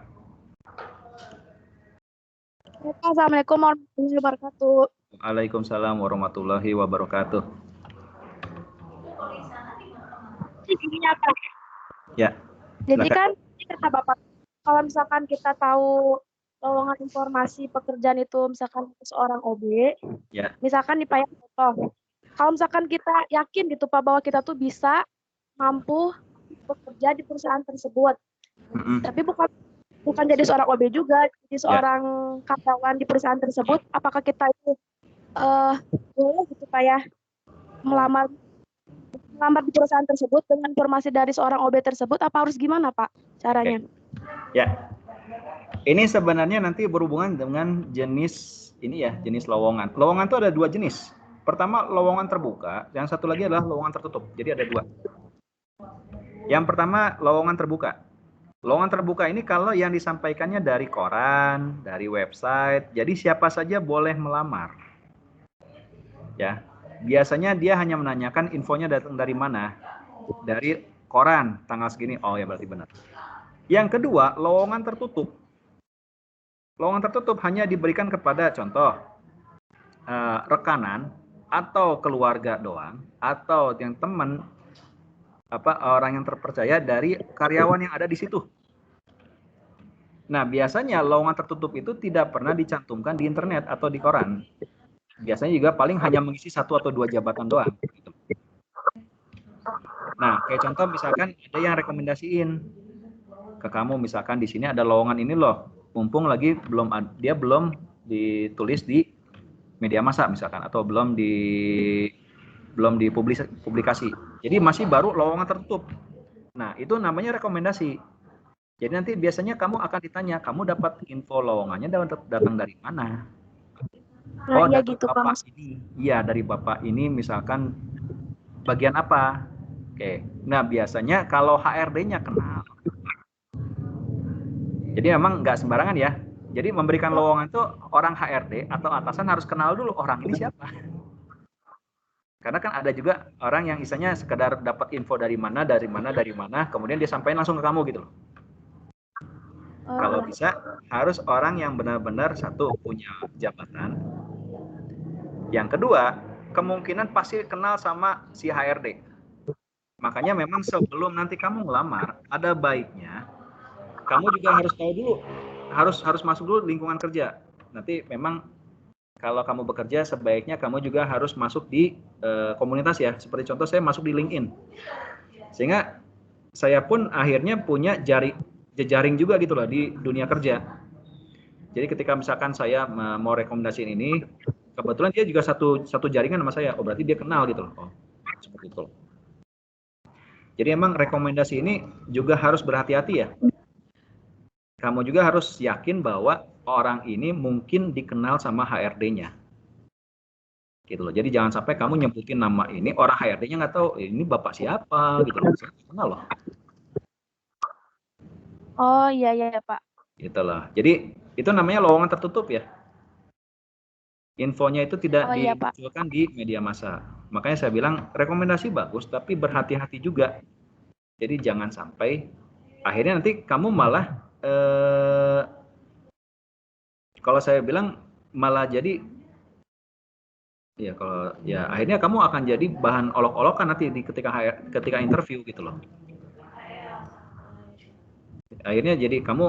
Assalamualaikum warahmatullahi wabarakatuh. Waalaikumsalam warahmatullahi wabarakatuh. Ini apa? Ya. Jadi Silakan. kan kata Bapak, kalau misalkan kita tahu lowongan informasi pekerjaan itu misalkan seorang OB, Ya. misalkan di Pak contoh, kalau misalkan kita yakin gitu Pak bahwa kita tuh bisa mampu bekerja di perusahaan tersebut, tapi bukan jadi seorang OB juga, jadi seorang karyawan di perusahaan tersebut, apakah kita itu boleh gitu Pak ya melamar di perusahaan tersebut dengan informasi dari seorang OB tersebut, apa harus gimana Pak caranya? Ya, ini sebenarnya nanti berhubungan dengan jenis ini ya, jenis lowongan. Lowongan itu ada dua jenis. Pertama lowongan terbuka, yang satu lagi adalah lowongan tertutup. Jadi ada dua. Yang pertama lowongan terbuka. Lowongan terbuka ini kalau yang disampaikannya dari koran, dari website, jadi siapa saja boleh melamar. Ya. Biasanya dia hanya menanyakan infonya datang dari mana. Dari koran, tanggal segini. Oh ya berarti benar. Yang kedua, lowongan tertutup. Lowongan tertutup hanya diberikan kepada contoh rekanan atau keluarga doang atau yang teman orang yang terpercaya dari karyawan yang ada di situ. Nah, biasanya lowongan tertutup itu tidak pernah dicantumkan di internet atau di koran. Biasanya juga paling hanya mengisi 1 atau 2 jabatan doang. Nah, kayak contoh misalkan ada yang rekomendasiin ke kamu, misalkan di sini ada lowongan ini loh, mumpung lagi dia belum ditulis di media massa misalkan, atau belum dipublikasi. Jadi masih baru lowongan tertutup. Nah, itu namanya rekomendasi. Jadi nanti biasanya kamu akan ditanya, kamu dapat info lowongannya datang dari mana? Nah, Oh, iya dari gitu, Pak. bapak ini. Iya, dari bapak ini misalkan bagian apa? Oke. Nah, biasanya kalau HRD-nya kenal. Jadi memang nggak sembarangan ya. Jadi memberikan lowongan itu orang HRD atau atasan harus kenal dulu orang ini siapa. Karena kan ada juga orang yang istilahnya sekedar dapat info dari mana, kemudian dia sampaikan langsung ke kamu gitu loh. Kalau bisa harus orang yang benar-benar satu punya jabatan. Yang kedua, kemungkinan pasti kenal sama si HRD. Makanya memang sebelum nanti kamu ngelamar, ada baiknya kamu juga harus tahu dulu, harus masuk dulu lingkungan kerja. Nanti memang kalau kamu bekerja sebaiknya kamu juga harus masuk di komunitas ya. Seperti contoh saya masuk di LinkedIn. Sehingga saya pun akhirnya punya jejaring juga gitu loh di dunia kerja. Jadi ketika misalkan saya mau rekomendasiin ini, kebetulan dia juga satu jaringan sama saya. Oh, berarti dia kenal gitu loh. Oh, seperti itu. Jadi emang rekomendasi ini juga harus berhati-hati ya. Kamu juga harus yakin bahwa orang ini mungkin dikenal sama HRD-nya. Gitu loh. Jadi jangan sampai kamu nyebutin nama ini, orang HRD-nya nggak tahu ini bapak siapa gitu loh. Saya kenal loh. Oh, iya Pak. Gitu loh. Jadi itu namanya lowongan tertutup ya. Infonya itu tidak dimunculkan di media massa. Makanya saya bilang rekomendasi bagus, tapi berhati-hati juga. Jadi jangan sampai akhirnya nanti kamu malah kalau saya bilang malah jadi ya kalau ya akhirnya kamu akan jadi bahan olok-olokan nanti ketika interview gitu loh. Akhirnya jadi kamu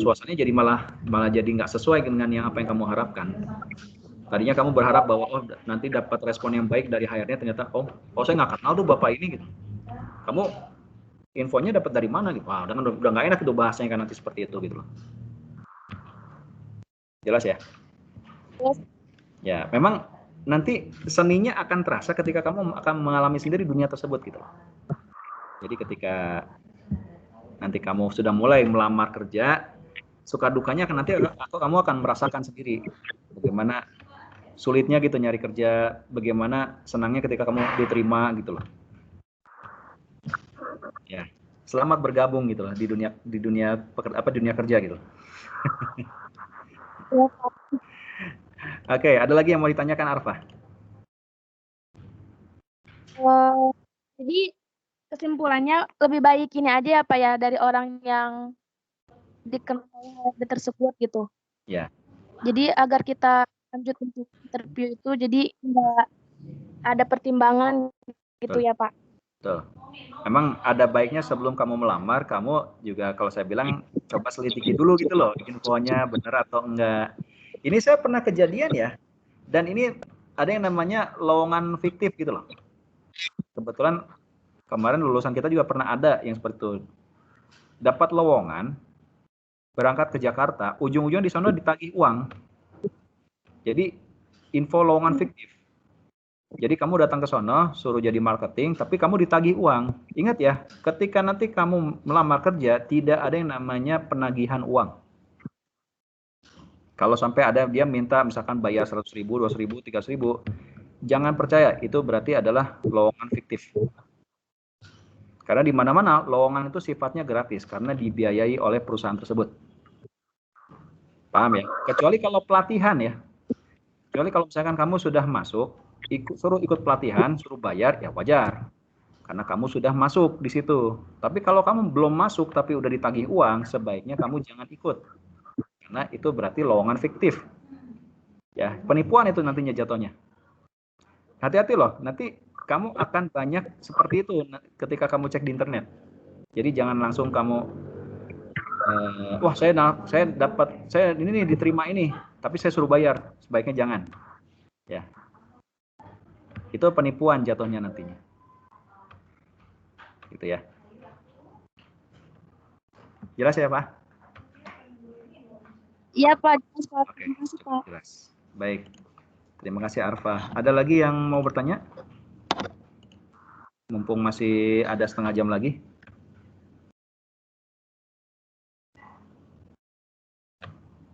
suasananya jadi malah jadi nggak sesuai dengan apa yang kamu harapkan. Tadinya kamu berharap bahwa nanti dapat respon yang baik dari HRD-nya, ternyata saya nggak kenal tuh bapak ini gitu. Kamu infonya dapat dari mana gitu? Wah, udah nggak enak itu bahasanya kan nanti seperti itu gitu loh. Jelas ya? Yes. Ya, memang nanti seninya akan terasa ketika kamu akan mengalami sendiri dunia tersebut gitu loh. Jadi ketika nanti kamu sudah mulai melamar kerja, suka dukanya kan nanti kamu akan merasakan sendiri bagaimana sulitnya gitu nyari kerja, bagaimana senangnya ketika kamu diterima gitu loh. Ya, selamat bergabung gitu loh di dunia kerja gitu. Oke, ada lagi yang mau ditanyakan Arfa? Jadi kesimpulannya lebih baik ini aja ya Pak ya, dari orang yang dikenal tersebut gitu. Ya. Jadi agar kita lanjut untuk interview itu, jadi nggak ada pertimbangan gitu. Betul ya Pak. Betul. Memang ada baiknya sebelum kamu melamar, kamu juga kalau saya bilang coba selidiki dulu gitu loh, infonya benar atau enggak. Ini saya pernah kejadian ya, dan ini ada yang namanya lowongan fiktif gitu loh. Kebetulan kemarin lulusan kita juga pernah ada yang seperti itu. Dapat lowongan, berangkat ke Jakarta, ujung-ujungnya di sana ditagih uang. Jadi info lowongan fiktif. Jadi kamu datang ke sana, suruh jadi marketing, tapi kamu ditagih uang. Ingat ya, ketika nanti kamu melamar kerja, tidak ada yang namanya penagihan uang. Kalau sampai ada dia minta misalkan bayar 100.000, 200.000, 300.000, jangan percaya, itu berarti adalah lowongan fiktif. Karena di mana-mana lowongan itu sifatnya gratis karena dibiayai oleh perusahaan tersebut. Paham ya? Kecuali kalau pelatihan ya. Kecuali kalau misalkan kamu sudah masuk, suruh ikut pelatihan, suruh bayar, ya wajar. Karena kamu sudah masuk di situ. Tapi kalau kamu belum masuk tapi udah ditagih uang, sebaiknya kamu jangan ikut. Karena itu berarti lowongan fiktif. Ya, penipuan itu nantinya jatuhnya. Hati-hati loh, nanti kamu akan banyak seperti itu ketika kamu cek di internet. Jadi jangan langsung kamu wah saya ini nih diterima ini, tapi saya suruh bayar. Sebaiknya jangan. Ya. Itu penipuan jatuhnya nantinya. gitu ya. Jelas ya Pak? Iya Pak, jelas Pak. Oke, Terima kasih Pak. jelas. Baik, terima kasih Arfa. Ada lagi yang mau bertanya? Mumpung masih ada setengah jam lagi.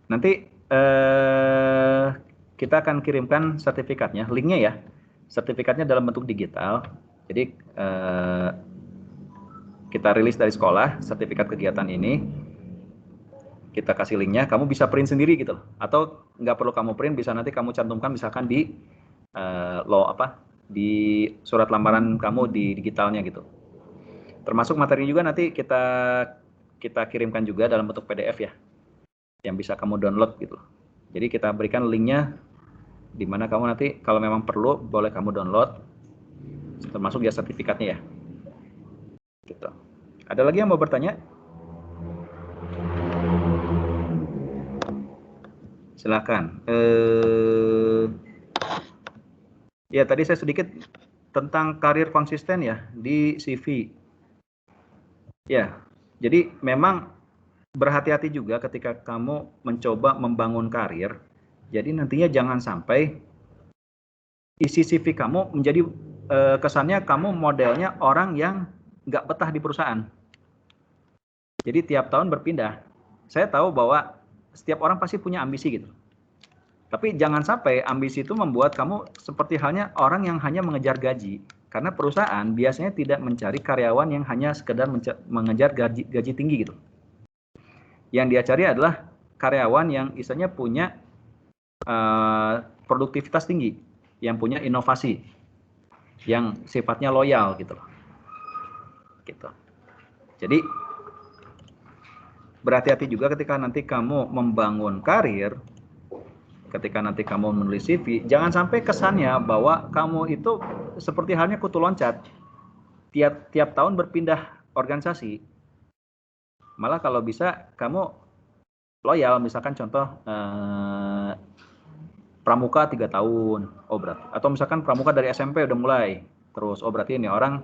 Nanti kita akan kirimkan sertifikatnya, linknya ya. Sertifikatnya dalam bentuk digital. Jadi kita rilis dari sekolah sertifikat kegiatan ini. Kita kasih linknya, kamu bisa print sendiri gitu loh. Atau nggak perlu kamu print, bisa nanti kamu cantumkan misalkan di di surat lamaran kamu di digitalnya gitu. Termasuk materi juga nanti kita kirimkan juga dalam bentuk PDF ya, yang bisa kamu download gitu. Jadi kita berikan linknya di mana kamu nanti kalau memang perlu boleh kamu download, termasuk ya sertifikatnya ya. Gitu. Ada lagi yang mau bertanya? Silakan. Ya tadi saya sedikit tentang karir konsisten ya di CV. Ya, jadi memang berhati-hati juga ketika kamu mencoba membangun karir. Jadi nantinya jangan sampai isi CV kamu menjadi kesannya kamu modelnya orang yang nggak betah di perusahaan. Jadi tiap tahun berpindah. Saya tahu bahwa setiap orang pasti punya ambisi gitu. Tapi jangan sampai ambisi itu membuat kamu seperti halnya orang yang hanya mengejar gaji. Karena perusahaan biasanya tidak mencari karyawan yang hanya sekedar mengejar gaji tinggi gitu. Yang dia cari adalah karyawan yang istilahnya punya produktivitas tinggi, yang punya inovasi, yang sifatnya loyal gitu loh. Gitu. Jadi berhati-hati juga ketika nanti kamu membangun karir, ketika nanti kamu menulis CV, jangan sampai kesannya bahwa kamu itu seperti halnya kutu loncat, tiap tahun berpindah organisasi. Malah kalau bisa kamu loyal, misalkan contoh pramuka 3 tahun, oh berarti, atau misalkan pramuka dari SMP udah mulai, terus oh berarti ini orang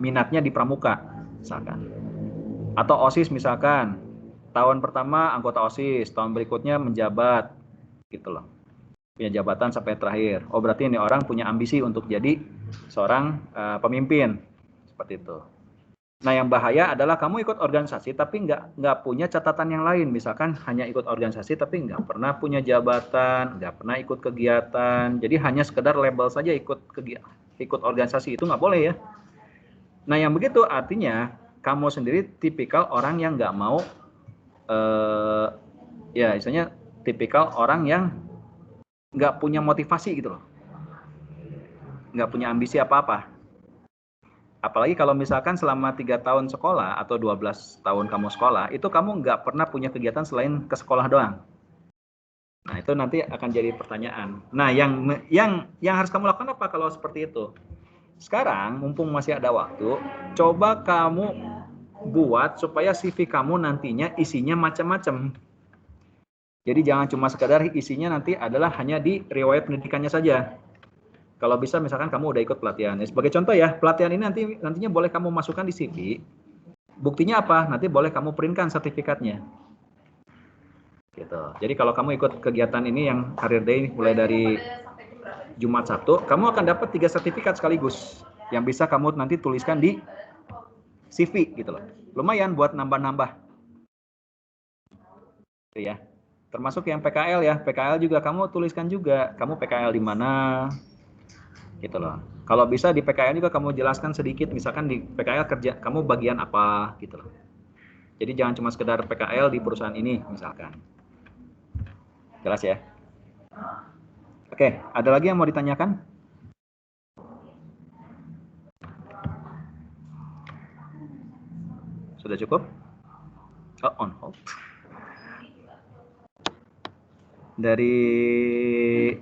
minatnya di pramuka, misalkan. Atau OSIS misalkan, tahun pertama anggota OSIS, tahun berikutnya menjabat, gitu loh. Punya jabatan sampai terakhir. Oh berarti ini orang punya ambisi untuk jadi seorang pemimpin, seperti itu. Nah yang bahaya adalah kamu ikut organisasi tapi nggak punya catatan yang lain. Misalkan hanya ikut organisasi tapi nggak pernah punya jabatan, nggak pernah ikut kegiatan. Jadi hanya sekedar label saja ikut organisasi, itu nggak boleh ya. Nah yang begitu artinya kamu sendiri tipikal orang yang nggak mau, ya istilahnya tipikal orang yang nggak punya motivasi gitu loh, nggak punya ambisi apa-apa. Apalagi kalau misalkan selama 3 tahun sekolah atau 12 tahun kamu sekolah, itu kamu nggak pernah punya kegiatan selain ke sekolah doang. Nah itu nanti akan jadi pertanyaan. Nah yang harus kamu lakukan apa kalau seperti itu? Sekarang mumpung masih ada waktu, coba kamu buat supaya CV kamu nantinya isinya macam-macam. Jadi jangan cuma sekedar isinya nanti adalah hanya di riwayat pendidikannya saja. Kalau bisa misalkan kamu udah ikut pelatihan. Sebagai contoh ya, pelatihan ini nantinya boleh kamu masukkan di CV. Buktinya apa? Nanti boleh kamu printkan sertifikatnya. Gitu. Jadi kalau kamu ikut kegiatan ini yang Career Day mulai dari Jumat Sabtu, kamu akan dapat 3 sertifikat sekaligus yang bisa kamu nanti tuliskan di CV gitu loh. Lumayan buat nambah-nambah. Gitu ya. Termasuk yang PKL ya. PKL juga kamu tuliskan juga. Kamu PKL di mana? Gitu loh. Kalau bisa di PKL juga kamu jelaskan sedikit, misalkan di PKL kerja kamu bagian apa gitu loh. Jadi jangan cuma sekedar PKL di perusahaan ini misalkan. Jelas ya? Oke, ada lagi yang mau ditanyakan? Sudah cukup? Oh, on hold. Dari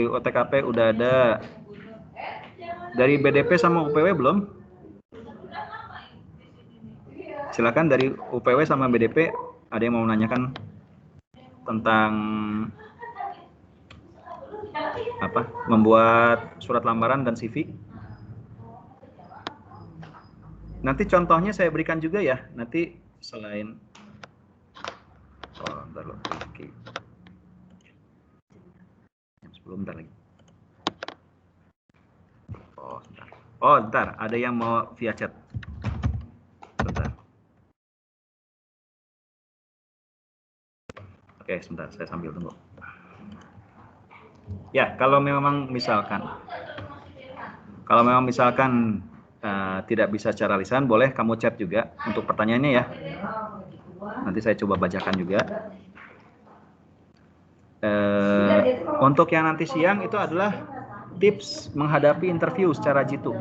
OTKP udah ada. Dari BDP sama UPW belum? Silakan dari UPW sama BDP ada yang mau menanyakan tentang apa? Membuat surat lamaran dan CV? Nanti contohnya saya berikan juga ya. Nanti selain bentar loh. Oke. Sebelum bentar lagi. Bentar. Ada yang mau via chat. Bentar. Oke, sebentar. Saya sambil tunggu. Ya, kalau memang misalkan tidak bisa secara lisan, boleh kamu chat juga untuk pertanyaannya ya. Nanti saya coba bacakan juga. Untuk yang nanti siang itu adalah tips menghadapi interview secara jitu.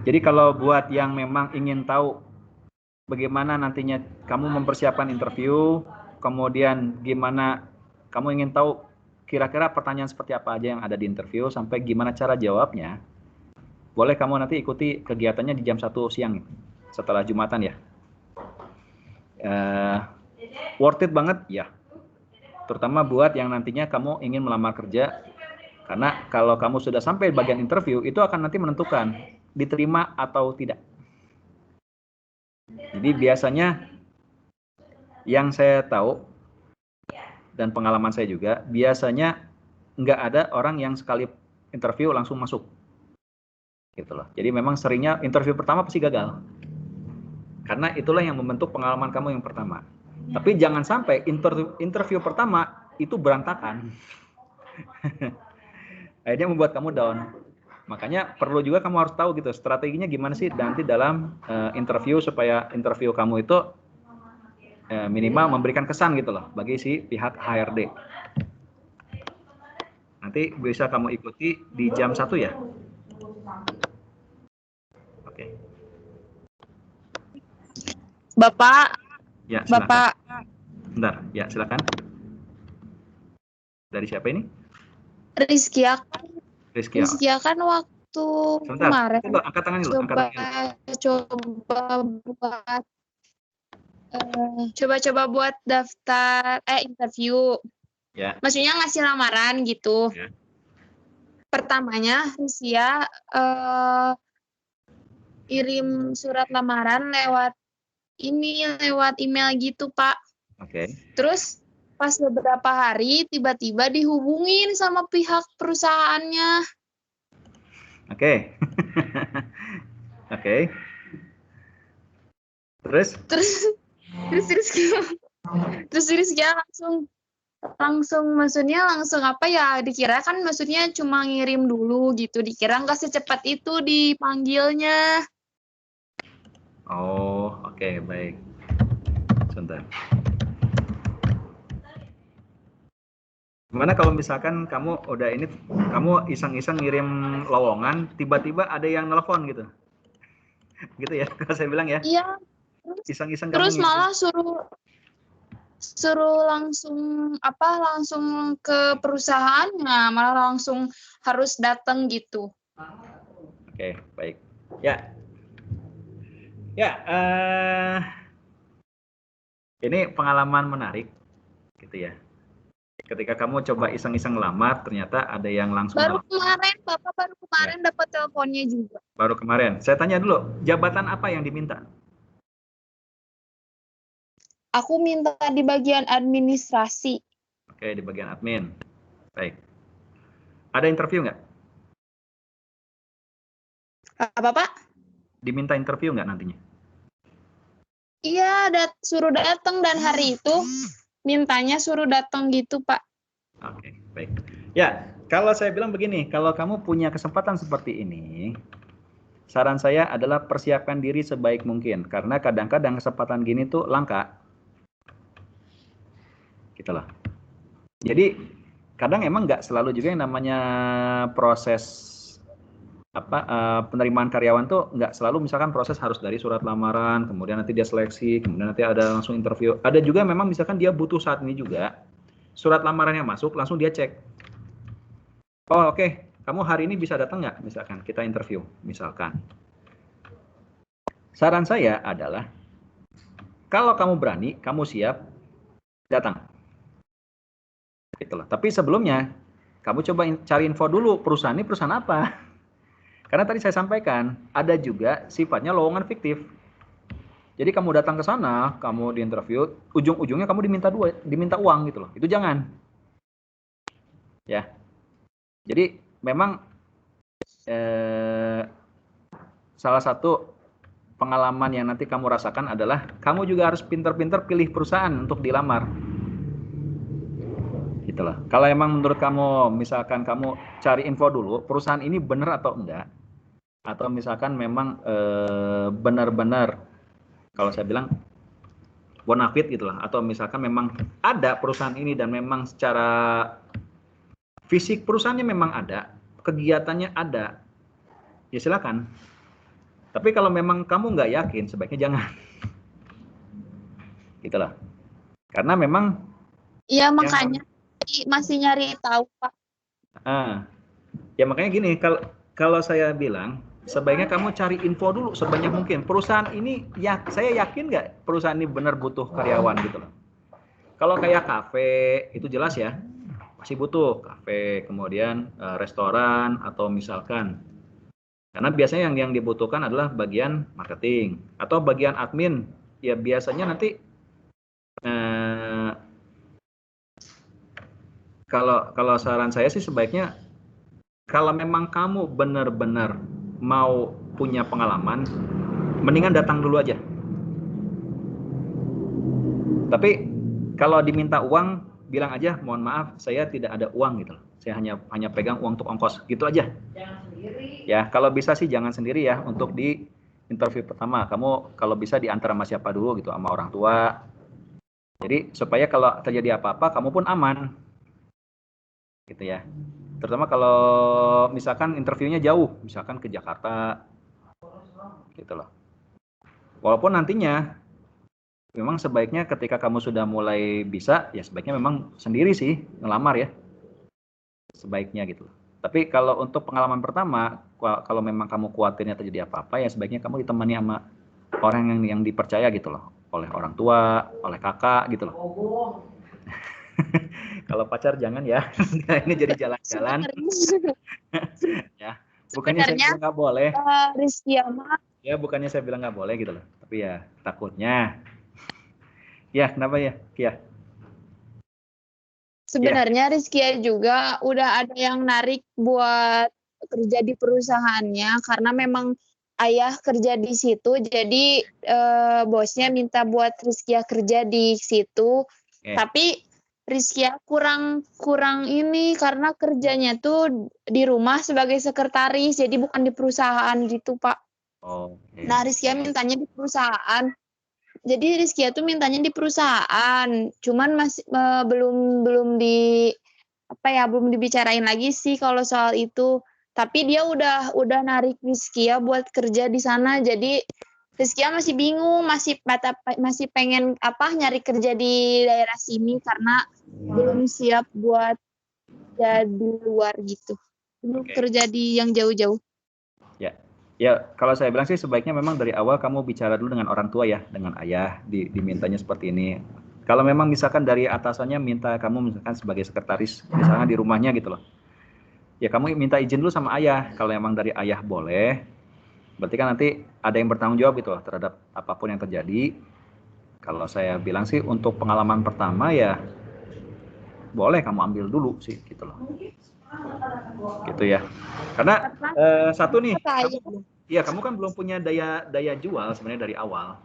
Jadi kalau buat yang memang ingin tahu bagaimana nantinya kamu mempersiapkan interview, kemudian gimana kamu ingin tahu kira-kira pertanyaan seperti apa aja yang ada di interview, sampai gimana cara jawabnya, boleh kamu nanti ikuti kegiatannya di jam 1 siang setelah Jumatan ya. Worth it banget ya, terutama buat yang nantinya kamu ingin melamar kerja, karena kalau kamu sudah sampai bagian interview itu akan nanti menentukan diterima atau tidak. Jadi biasanya yang saya tahu dan pengalaman saya juga, biasanya nggak ada orang yang sekali interview langsung masuk gitu loh. Jadi memang seringnya interview pertama pasti gagal, karena itulah yang membentuk pengalaman kamu yang pertama. Tapi jangan sampai interview pertama itu berantakan. Akhirnya membuat kamu down. Makanya perlu juga kamu harus tahu gitu strateginya gimana sih nanti dalam interview, supaya interview kamu itu minimal memberikan kesan gitu loh bagi si pihak HRD. Nanti bisa kamu ikuti di jam 1 ya. Oke. Bapak. Ya, silakan. Bapak. Bentar, ya silakan. Dari siapa ini? Rizkia kan waktu sebentar, kemarin angkat tangan dulu. Coba buat daftar interview. Ya. Maksudnya ngasih lamaran gitu. Ya. Pertamanya Rizkia kirim surat lamaran lewat email gitu, Pak. Oke. Terus pas beberapa hari tiba-tiba dihubungin sama pihak perusahaannya. Oke. Oke. Terus Rizkia langsung maksudnya langsung apa ya, dikira kan maksudnya cuma ngirim dulu gitu, dikira nggak secepat itu dipanggilnya. Oh, oke, baik. Sebentar. Gimana kalau misalkan kamu iseng-iseng ngirim lowongan, tiba-tiba ada yang nelpon gitu. Gitu ya, kalau saya bilang ya. Iya. Iseng-iseng terus kamu malah suruh langsung ke perusahaannya, malah langsung harus datang gitu. Oke, baik. Ya. Ini pengalaman menarik gitu ya. Ketika kamu coba iseng-iseng ngelamar, ternyata ada yang langsung Bapak baru kemarin ya. Dapat teleponnya juga. Baru kemarin. Saya tanya dulu, jabatan apa yang diminta? Aku minta di bagian administrasi. Oke, di bagian admin. Baik. Ada interview nggak? Apa, Pak? Diminta interview nggak nantinya? Iya, suruh datang, dan hari itu mintanya suruh datang gitu, Pak. Oke, baik. Ya, kalau saya bilang begini, kalau kamu punya kesempatan seperti ini, saran saya adalah persiapkan diri sebaik mungkin, karena kadang-kadang kesempatan gini tuh langka. Gitu loh. Jadi kadang emang nggak selalu juga yang namanya proses penerimaan karyawan tuh nggak selalu misalkan proses harus dari surat lamaran, kemudian nanti dia seleksi, kemudian nanti ada langsung interview. Ada juga memang misalkan dia butuh saat ini juga surat lamarannya masuk, langsung dia cek. Oh oke, kamu hari ini bisa datang nggak? Misalkan kita interview, misalkan. Saran saya adalah kalau kamu berani, kamu siap, datang. Gitu loh. Tapi sebelumnya kamu coba cari info dulu, perusahaan ini perusahaan apa? Karena tadi saya sampaikan, ada juga sifatnya lowongan fiktif. Jadi kamu datang ke sana, kamu diinterview, ujung-ujungnya kamu diminta uang gitu loh. Itu jangan. Ya. Jadi memang salah satu pengalaman yang nanti kamu rasakan adalah kamu juga harus pintar-pintar pilih perusahaan untuk dilamar. Gitu loh. Kalau emang menurut kamu, misalkan kamu cari info dulu, perusahaan ini benar atau enggak, atau misalkan memang benar-benar, kalau saya bilang bonafit gitu loh, atau misalkan memang ada perusahaan ini dan memang secara fisik perusahaannya memang ada, kegiatannya ada, ya silakan. Tapi kalau memang kamu nggak yakin, sebaiknya jangan. Gitu loh. Karena memang Iya, makanya masih nyari tahu, Pak. Ya makanya gini, kalau saya bilang, sebaiknya kamu cari info dulu sebanyak mungkin. Perusahaan ini, ya saya yakin nggak perusahaan ini benar butuh karyawan gitu loh. Kalau kayak kafe, itu jelas ya, masih butuh kafe, kemudian restoran, atau misalkan, karena biasanya yang dibutuhkan adalah bagian marketing, atau bagian admin, ya biasanya nanti, kalau saran saya sih sebaiknya, kalau memang kamu benar-benar mau punya pengalaman, mendingan datang dulu aja. Tapi kalau diminta uang, bilang aja, mohon maaf, saya tidak ada uang gitu. Saya hanya pegang uang untuk ongkos, gitu aja. Jangan sendiri. Ya, kalau bisa sih jangan sendiri ya untuk di interview pertama. Kamu kalau bisa diantar sama siapa dulu gitu, sama orang tua. Jadi supaya kalau terjadi apa-apa, kamu pun aman. Gitu ya. Terutama kalau misalkan interviewnya jauh, misalkan ke Jakarta, gitu loh. Walaupun nantinya, memang sebaiknya ketika kamu sudah mulai bisa, ya sebaiknya memang sendiri sih ngelamar ya, sebaiknya gitu. Tapi kalau untuk pengalaman pertama, kalau memang kamu khawatirnya terjadi apa-apa, ya sebaiknya kamu ditemani sama orang yang dipercaya gitu loh, oleh orang tua, oleh kakak gitu loh. Kalau pacar jangan ya, ini jadi jalan-jalan. Ya, bukannya saya bilang nggak boleh. Rizky Ahmad. Ya, bukannya saya bilang nggak boleh gitu loh. Tapi ya takutnya. Ya, kenapa ya, Kia? Sebenarnya Rizky juga udah ada yang narik buat kerja di perusahaannya karena memang ayah kerja di situ, jadi bosnya minta buat Rizky kerja di situ. Tapi Rizky kurang ini karena kerjanya tuh di rumah sebagai sekretaris, jadi bukan di perusahaan gitu, Pak. Nah, Rizky mintanya di perusahaan. Jadi Rizky tuh mintanya di perusahaan, cuman masih belum dibicarain lagi sih kalau soal itu. Tapi dia udah narik Rizky buat kerja di sana. Jadi Rizky masih bingung, masih pengen nyari kerja di daerah sini karena belum siap buat jadi luar gitu. Belum kerja di yang jauh-jauh. Ya, kalau saya bilang sih sebaiknya memang dari awal kamu bicara dulu dengan orang tua ya, dengan ayah, dimintanya seperti ini. Kalau memang misalkan dari atasannya minta kamu misalkan sebagai sekretaris, misalnya di rumahnya gitu loh. Ya kamu minta izin dulu sama ayah, kalau memang dari ayah boleh, berarti kan nanti ada yang bertanggung jawab gitu loh terhadap apapun yang terjadi. Kalau saya bilang sih untuk pengalaman pertama ya, boleh kamu ambil dulu sih gitu loh. Gitu ya. Karena satu nih, kamu kan belum punya daya jual sebenarnya dari awal.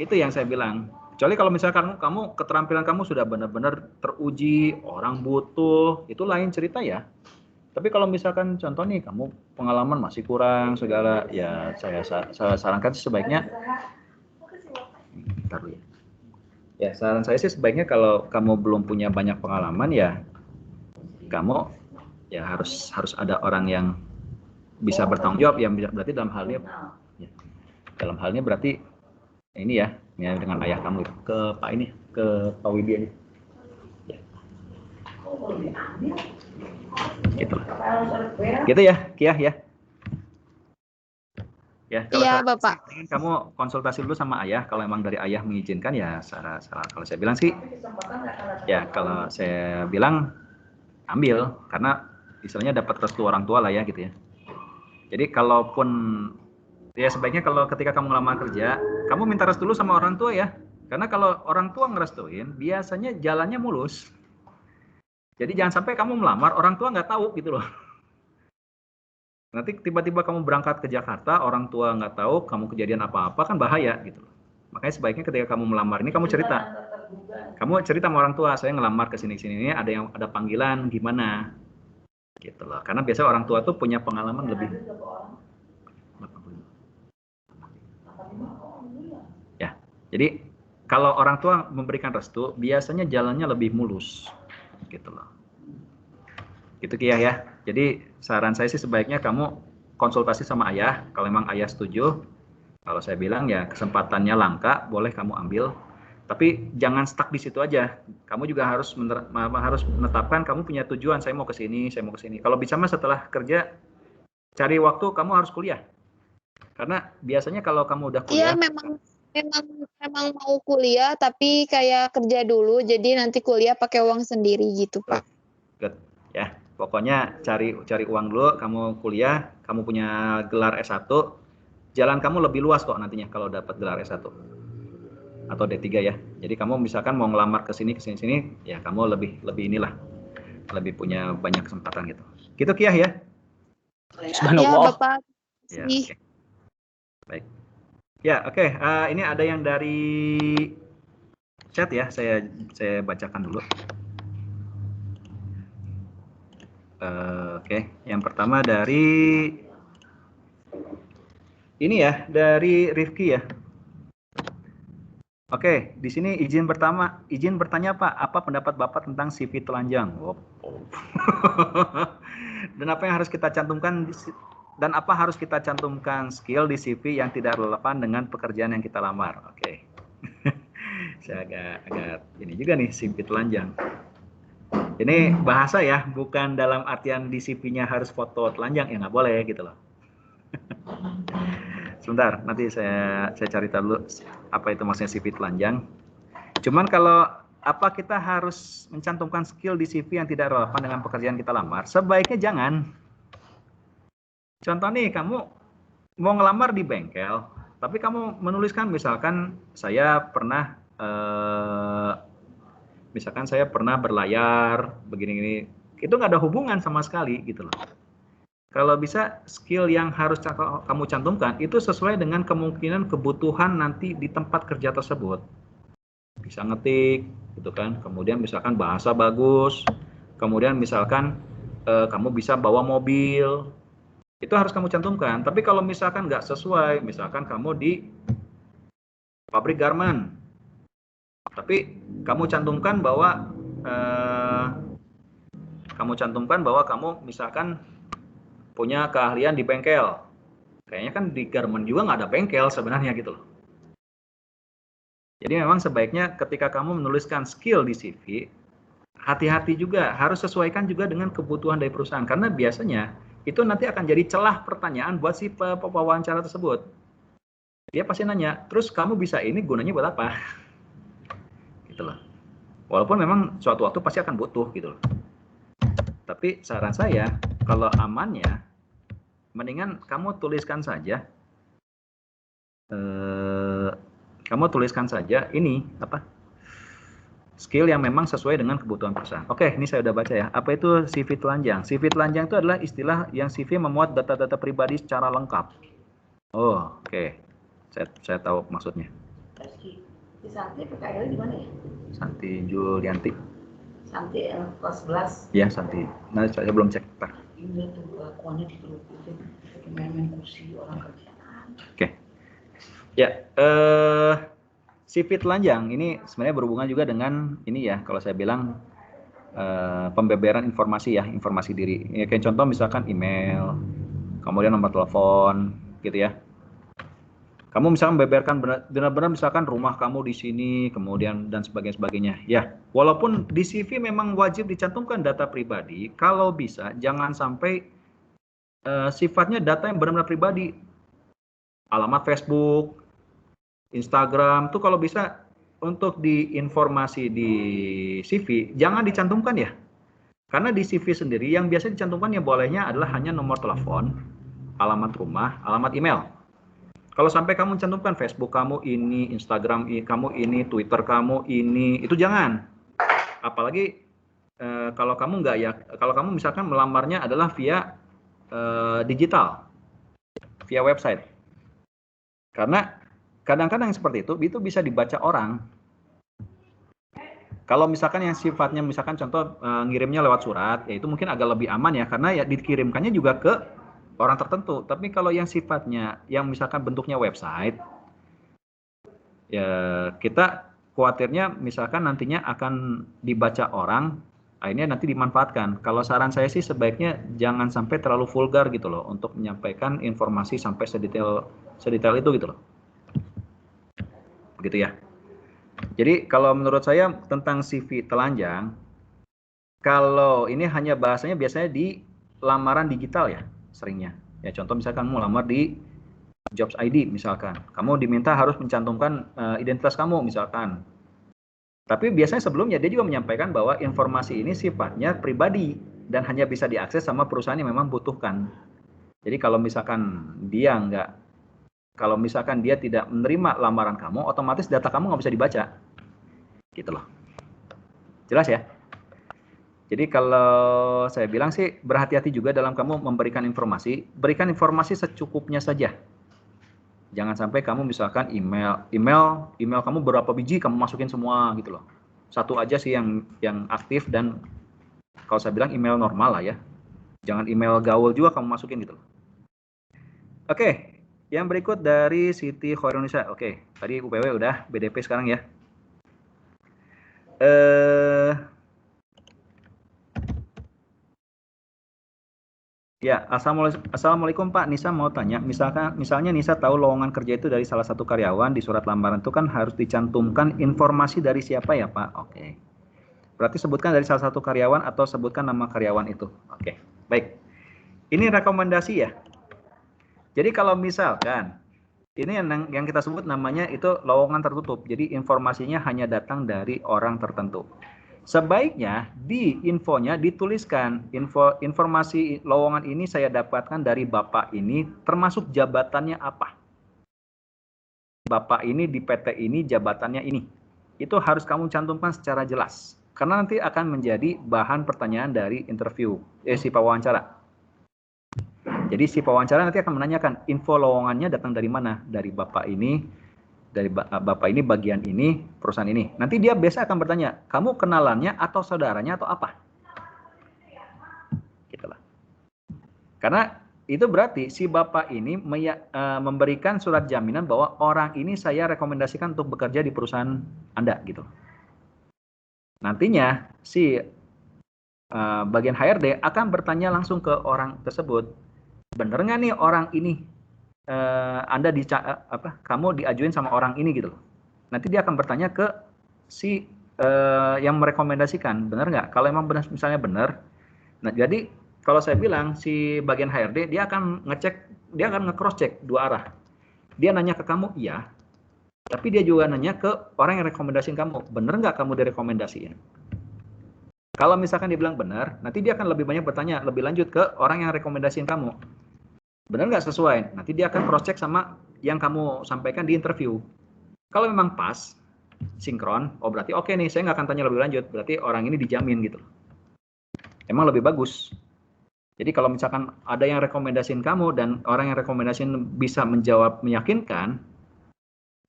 Itu yang saya bilang. Kecuali kalau misalkan kamu keterampilan kamu sudah benar-benar teruji, orang butuh, itu lain cerita ya. Tapi kalau misalkan contoh nih kamu pengalaman masih kurang segala, ya saya sarankan sebaiknya bentar dulu ya. Ya, saran saya sih sebaiknya kalau kamu belum punya banyak pengalaman ya kamu ya harus ada orang yang bisa bertanggung jawab ya, berarti dalam halnya berarti ini ya dengan ayah kamu ke Pak Widi aja. Ya. Gitu ya, Kia ya. Ya, iya, Bapak. Kamu konsultasi dulu sama ayah, kalau emang dari ayah mengizinkan ya kalau saya bilang sih ya, kalau saya bilang ambil karena istilahnya dapat restu orang tua lah ya gitu ya. Jadi kalaupun ya sebaiknya kalau ketika kamu ngelamar kerja, kamu minta restu dulu sama orang tua ya. Karena kalau orang tua ngerestuin, biasanya jalannya mulus. Jadi jangan sampai kamu melamar, orang tua nggak tahu gitu loh. Nanti tiba-tiba kamu berangkat ke Jakarta, orang tua nggak tahu, kamu kejadian apa-apa, kan bahaya gitu loh. Makanya sebaiknya ketika kamu melamar ini, kamu cerita. Kamu cerita sama orang tua, saya ngelamar ke sini-sini ini, ada panggilan, gimana? Gitu loh. Karena biasa orang tua tuh punya pengalaman lebih. Ya, jadi kalau orang tua memberikan restu, biasanya jalannya lebih mulus, gitu loh. Gitu Kia ya. Jadi saran saya sih sebaiknya kamu konsultasi sama ayah. Kalau memang ayah setuju, kalau saya bilang ya kesempatannya langka, boleh kamu ambil. Tapi jangan stuck di situ aja. Kamu juga harus menetapkan kamu punya tujuan. Saya mau ke sini, saya mau ke sini. Kalau bisa mah setelah kerja, cari waktu kamu harus kuliah. Karena biasanya kalau kamu udah kuliah. Iya memang mau kuliah tapi kayak kerja dulu jadi nanti kuliah pakai uang sendiri gitu Pak. Good. Ya, pokoknya cari uang dulu, kamu kuliah, kamu punya gelar S1, jalan kamu lebih luas kok nantinya kalau dapat gelar S1 atau D3 ya. Jadi kamu misalkan mau ngelamar ke sini ya kamu lebih inilah. Lebih punya banyak kesempatan gitu. Gitu Kia ya. Iya Bapak. Ya, okay. Baik. Ya, oke. Ini ada yang dari chat ya, saya bacakan dulu. Oke, yang pertama dari ini ya, dari Rifki ya. Oke, di sini izin bertanya Pak, apa pendapat Bapak tentang CV telanjang? Dan apa yang harus kita cantumkan skill di CV yang tidak relevan dengan pekerjaan yang kita lamar. Oke. Saya agak ini juga nih CV telanjang. Ini bahasa ya, bukan dalam artian di CV-nya harus foto telanjang, ya nggak boleh gitu loh. Sebentar, nanti saya cari tahu dulu apa itu maksudnya CV telanjang. Cuman kalau apa kita harus mencantumkan skill di CV yang tidak relevan dengan pekerjaan kita lamar? Sebaiknya jangan. Contoh nih, kamu mau ngelamar di bengkel, tapi kamu menuliskan misalkan saya pernah berlayar begini-gini, itu nggak ada hubungan sama sekali gitu loh. Kalau bisa skill yang harus kamu cantumkan itu sesuai dengan kemungkinan kebutuhan nanti di tempat kerja tersebut. Bisa ngetik gitu kan, kemudian misalkan bahasa bagus, kemudian misalkan kamu bisa bawa mobil. Itu harus kamu cantumkan. Tapi kalau misalkan nggak sesuai, misalkan kamu di pabrik garment, tapi kamu cantumkan bahwa kamu misalkan punya keahlian di bengkel. Kayaknya kan di garment juga nggak ada bengkel sebenarnya gitu loh. Jadi memang sebaiknya ketika kamu menuliskan skill di CV, hati-hati juga, harus sesuaikan juga dengan kebutuhan dari perusahaan. Karena biasanya itu nanti akan jadi celah pertanyaan buat si pewawancara tersebut. Dia pasti nanya, terus kamu bisa ini gunanya buat apa? Gitu loh. Walaupun memang suatu waktu pasti akan butuh gitu loh. Tapi saran saya, kalau amannya, mendingan kamu tuliskan saja. Ini apa? Skill yang memang sesuai dengan kebutuhan perusahaan. Oke, ini saya udah baca ya. Apa itu CV telanjang? CV telanjang itu adalah istilah yang CV memuat data-data pribadi secara lengkap. Oh, oke. Saya tahu maksudnya. Si Santi PKL di mana ya? Santi Julianti. Santi kelas 11. Ya, Santi. Nah, saya belum cek. Ini tuh kelakuannya di grup itu main kursi orang kerja. Oke. Ya, CV telanjang ini sebenarnya berhubungan juga dengan ini ya, kalau saya bilang pembeberan informasi ya, informasi diri. Ya, kayak contoh misalkan email, kemudian nomor telepon, gitu ya. Kamu misalkan membeberkan benar-benar misalkan rumah kamu di sini, kemudian dan sebagainya. Ya, walaupun di CV memang wajib dicantumkan data pribadi, kalau bisa jangan sampai sifatnya data yang benar-benar pribadi. Alamat Facebook, Instagram tuh kalau bisa untuk di informasi di CV jangan dicantumkan ya. Karena di CV sendiri yang biasa dicantumkan ya bolehnya adalah hanya nomor telepon, alamat rumah, alamat email. Kalau sampai kamu cantumkan Facebook kamu ini, Instagram kamu ini, Twitter kamu ini, itu jangan. Apalagi kalau kamu nggak ya, kalau kamu misalkan melamarnya adalah via digital, via website. Karena kadang-kadang seperti itu bisa dibaca orang. Kalau misalkan yang sifatnya misalkan contoh ngirimnya lewat surat, ya itu mungkin agak lebih aman ya, karena ya dikirimkannya juga ke orang tertentu. Tapi kalau yang sifatnya yang misalkan bentuknya website, ya kita khawatirnya misalkan nantinya akan dibaca orang, akhirnya nanti dimanfaatkan. Kalau saran saya sih sebaiknya jangan sampai terlalu vulgar gitu loh untuk menyampaikan informasi sampai sedetail itu gitu loh. Begitu ya. Jadi kalau menurut saya tentang CV telanjang, kalau ini hanya bahasanya biasanya di lamaran digital ya seringnya. Ya contoh misalkan mau lamar di Jobs ID misalkan, kamu diminta harus mencantumkan identitas kamu misalkan. Tapi biasanya sebelumnya dia juga menyampaikan bahwa informasi ini sifatnya pribadi dan hanya bisa diakses sama perusahaan yang memang butuhkan. Jadi kalau misalkan dia tidak menerima lamaran kamu, otomatis data kamu nggak bisa dibaca. Gitu loh. Jelas ya? Jadi kalau saya bilang sih berhati-hati juga dalam kamu memberikan informasi, berikan informasi secukupnya saja. Jangan sampai kamu misalkan email kamu berapa biji kamu masukin semua gitu loh. Satu aja sih yang aktif dan kalau saya bilang email normal lah ya. Jangan email gaul juga kamu masukin gitu loh. Oke, yang berikut dari Siti Khairunnisa. Oke, tadi UPW udah, BDP sekarang ya. Ya, assalamualaikum Pak. Nisa mau tanya, misalnya Nisa tahu lowongan kerja itu dari salah satu karyawan, di surat lamaran itu kan harus dicantumkan informasi dari siapa ya Pak? Oke. Berarti sebutkan dari salah satu karyawan atau sebutkan nama karyawan itu. Oke, baik. Ini rekomendasi ya. Jadi kalau misalkan ini yang kita sebut namanya itu lowongan tertutup. Jadi informasinya hanya datang dari orang tertentu. Sebaiknya di infonya dituliskan informasi lowongan ini saya dapatkan dari Bapak ini, termasuk jabatannya apa. Bapak ini di PT ini jabatannya ini. Itu harus kamu cantumkan secara jelas. Karena nanti akan menjadi bahan pertanyaan dari interview, si pewawancara. Jadi si pewawancara nanti akan menanyakan info lowongannya datang dari mana? Dari Bapak ini. Dari Bapak ini bagian ini, perusahaan ini. Nanti dia biasa akan bertanya, kamu kenalannya atau saudaranya atau apa? Gitulah. Karena itu berarti si Bapak ini memberikan surat jaminan bahwa orang ini saya rekomendasikan untuk bekerja di perusahaan Anda gitu. Nantinya si bagian HRD akan bertanya langsung ke orang tersebut, bener nggak nih orang ini Anda kamu diajuin sama orang ini gitu loh. Nanti dia akan bertanya ke si yang merekomendasikan, benar nggak? Kalau emang benar, misalnya benar, nah jadi kalau saya bilang si bagian HRD dia akan nge-cross check dua arah. Dia nanya ke kamu iya, tapi dia juga nanya ke orang yang rekomendasiin kamu, benar nggak kamu direkomendasiin? Kalau misalkan dia bilang benar, nanti dia akan lebih banyak bertanya lebih lanjut ke orang yang rekomendasiin kamu. Benar nggak sesuai? Nanti dia akan cross check sama yang kamu sampaikan di interview. Kalau memang pas, sinkron, oh berarti oke nih, saya nggak akan tanya lebih lanjut. Berarti orang ini dijamin gitu. Emang lebih bagus. Jadi kalau misalkan ada yang rekomendasiin kamu dan orang yang rekomendasiin bisa menjawab meyakinkan,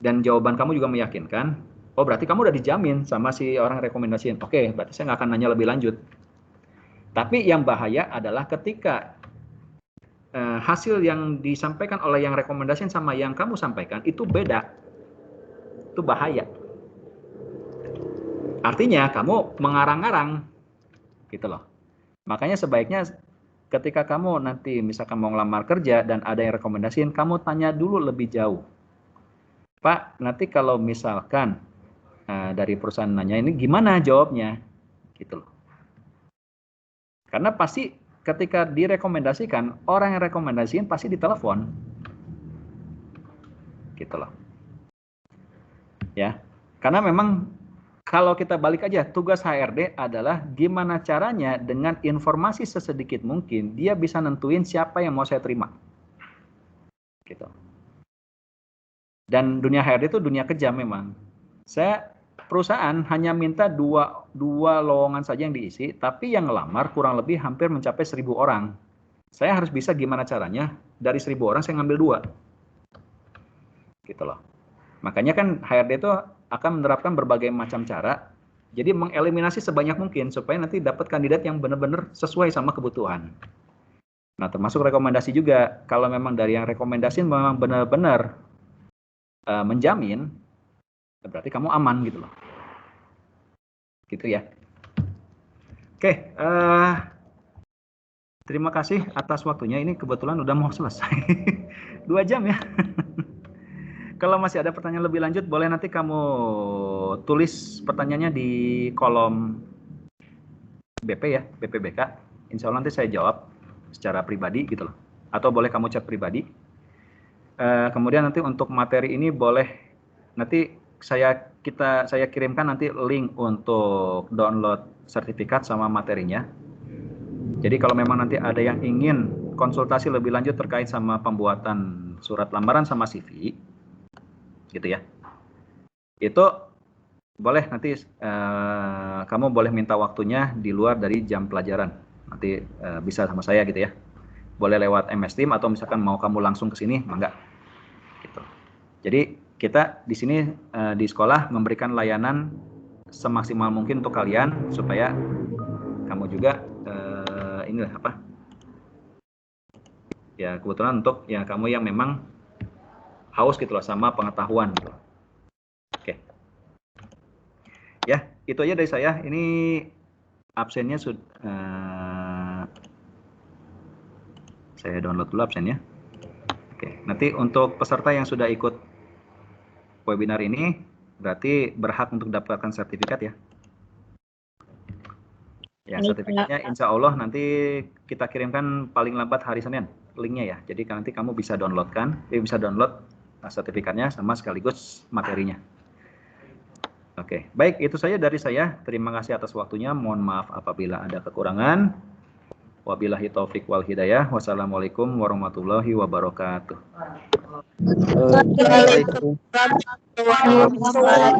dan jawaban kamu juga meyakinkan, oh berarti kamu udah dijamin sama si orang rekomendasiin. Oke, berarti saya nggak akan nanya lebih lanjut. Tapi yang bahaya adalah ketika hasil yang disampaikan oleh yang rekomendasiin sama yang kamu sampaikan itu beda. Itu bahaya. Artinya kamu mengarang-arang gitu loh. Makanya sebaiknya ketika kamu nanti misalkan mau ngelamar kerja dan ada yang rekomendasiin, kamu tanya dulu lebih jauh. Pak, nanti kalau misalkan dari perusahaan nanya ini gimana jawabnya? Gitu loh. Karena pasti ketika direkomendasikan, orang yang rekomendasiin pasti ditelepon. Gitu loh. Ya. Karena memang kalau kita balik aja, tugas HRD adalah gimana caranya dengan informasi sesedikit mungkin dia bisa nentuin siapa yang mau saya terima. Gitu. Dan dunia HRD itu dunia kejam memang. Perusahaan hanya minta dua lowongan saja yang diisi, tapi yang ngelamar kurang lebih hampir mencapai 1.000 orang. Saya harus bisa gimana caranya dari 1.000 orang saya ngambil 2. Gitu loh. Makanya kan HRD itu akan menerapkan berbagai macam cara. Jadi mengeliminasi sebanyak mungkin supaya nanti dapat kandidat yang benar-benar sesuai sama kebutuhan. Nah, termasuk rekomendasi juga. Kalau memang dari yang rekomendasi memang benar-benar menjamin, berarti kamu aman gitu loh. Gitu ya. Oke, terima kasih atas waktunya. Ini kebetulan udah mau selesai. 2 jam ya. Kalau masih ada pertanyaan lebih lanjut, boleh nanti kamu tulis pertanyaannya di kolom BP ya, BPBK. Insya Allah nanti saya jawab secara pribadi gitu loh. Atau boleh kamu chat pribadi. Kemudian nanti untuk materi ini boleh nanti saya kirimkan nanti link untuk download sertifikat sama materinya. Jadi kalau memang nanti ada yang ingin konsultasi lebih lanjut terkait sama pembuatan surat lamaran sama CV, gitu ya, itu boleh nanti kamu boleh minta waktunya di luar dari jam pelajaran. Nanti bisa sama saya gitu ya. Boleh lewat MS Team atau misalkan mau kamu langsung ke sini, enggak. Gitu. Jadi kita di sini di sekolah memberikan layanan semaksimal mungkin untuk kalian supaya kamu juga inilah apa? Ya kebetulan untuk ya kamu yang memang haus gitu loh sama pengetahuan gitu. Oke. Ya, itu aja dari saya. Ini absennya sudah saya download dulu absennya. Oke, nanti untuk peserta yang sudah ikut webinar ini berarti berhak untuk dapatkan sertifikat ya. Ya, sertifikatnya insya Allah nanti kita kirimkan paling lambat hari Senin linknya ya. Jadi nanti kamu bisa download sertifikatnya sama sekaligus materinya. Oke, baik itu saja dari saya. Terima kasih atas waktunya. Mohon maaf apabila ada kekurangan. Wabillahi taufik wal hidayah. Wassalamualaikum warahmatullahi wabarakatuh. Waalaikumsalam.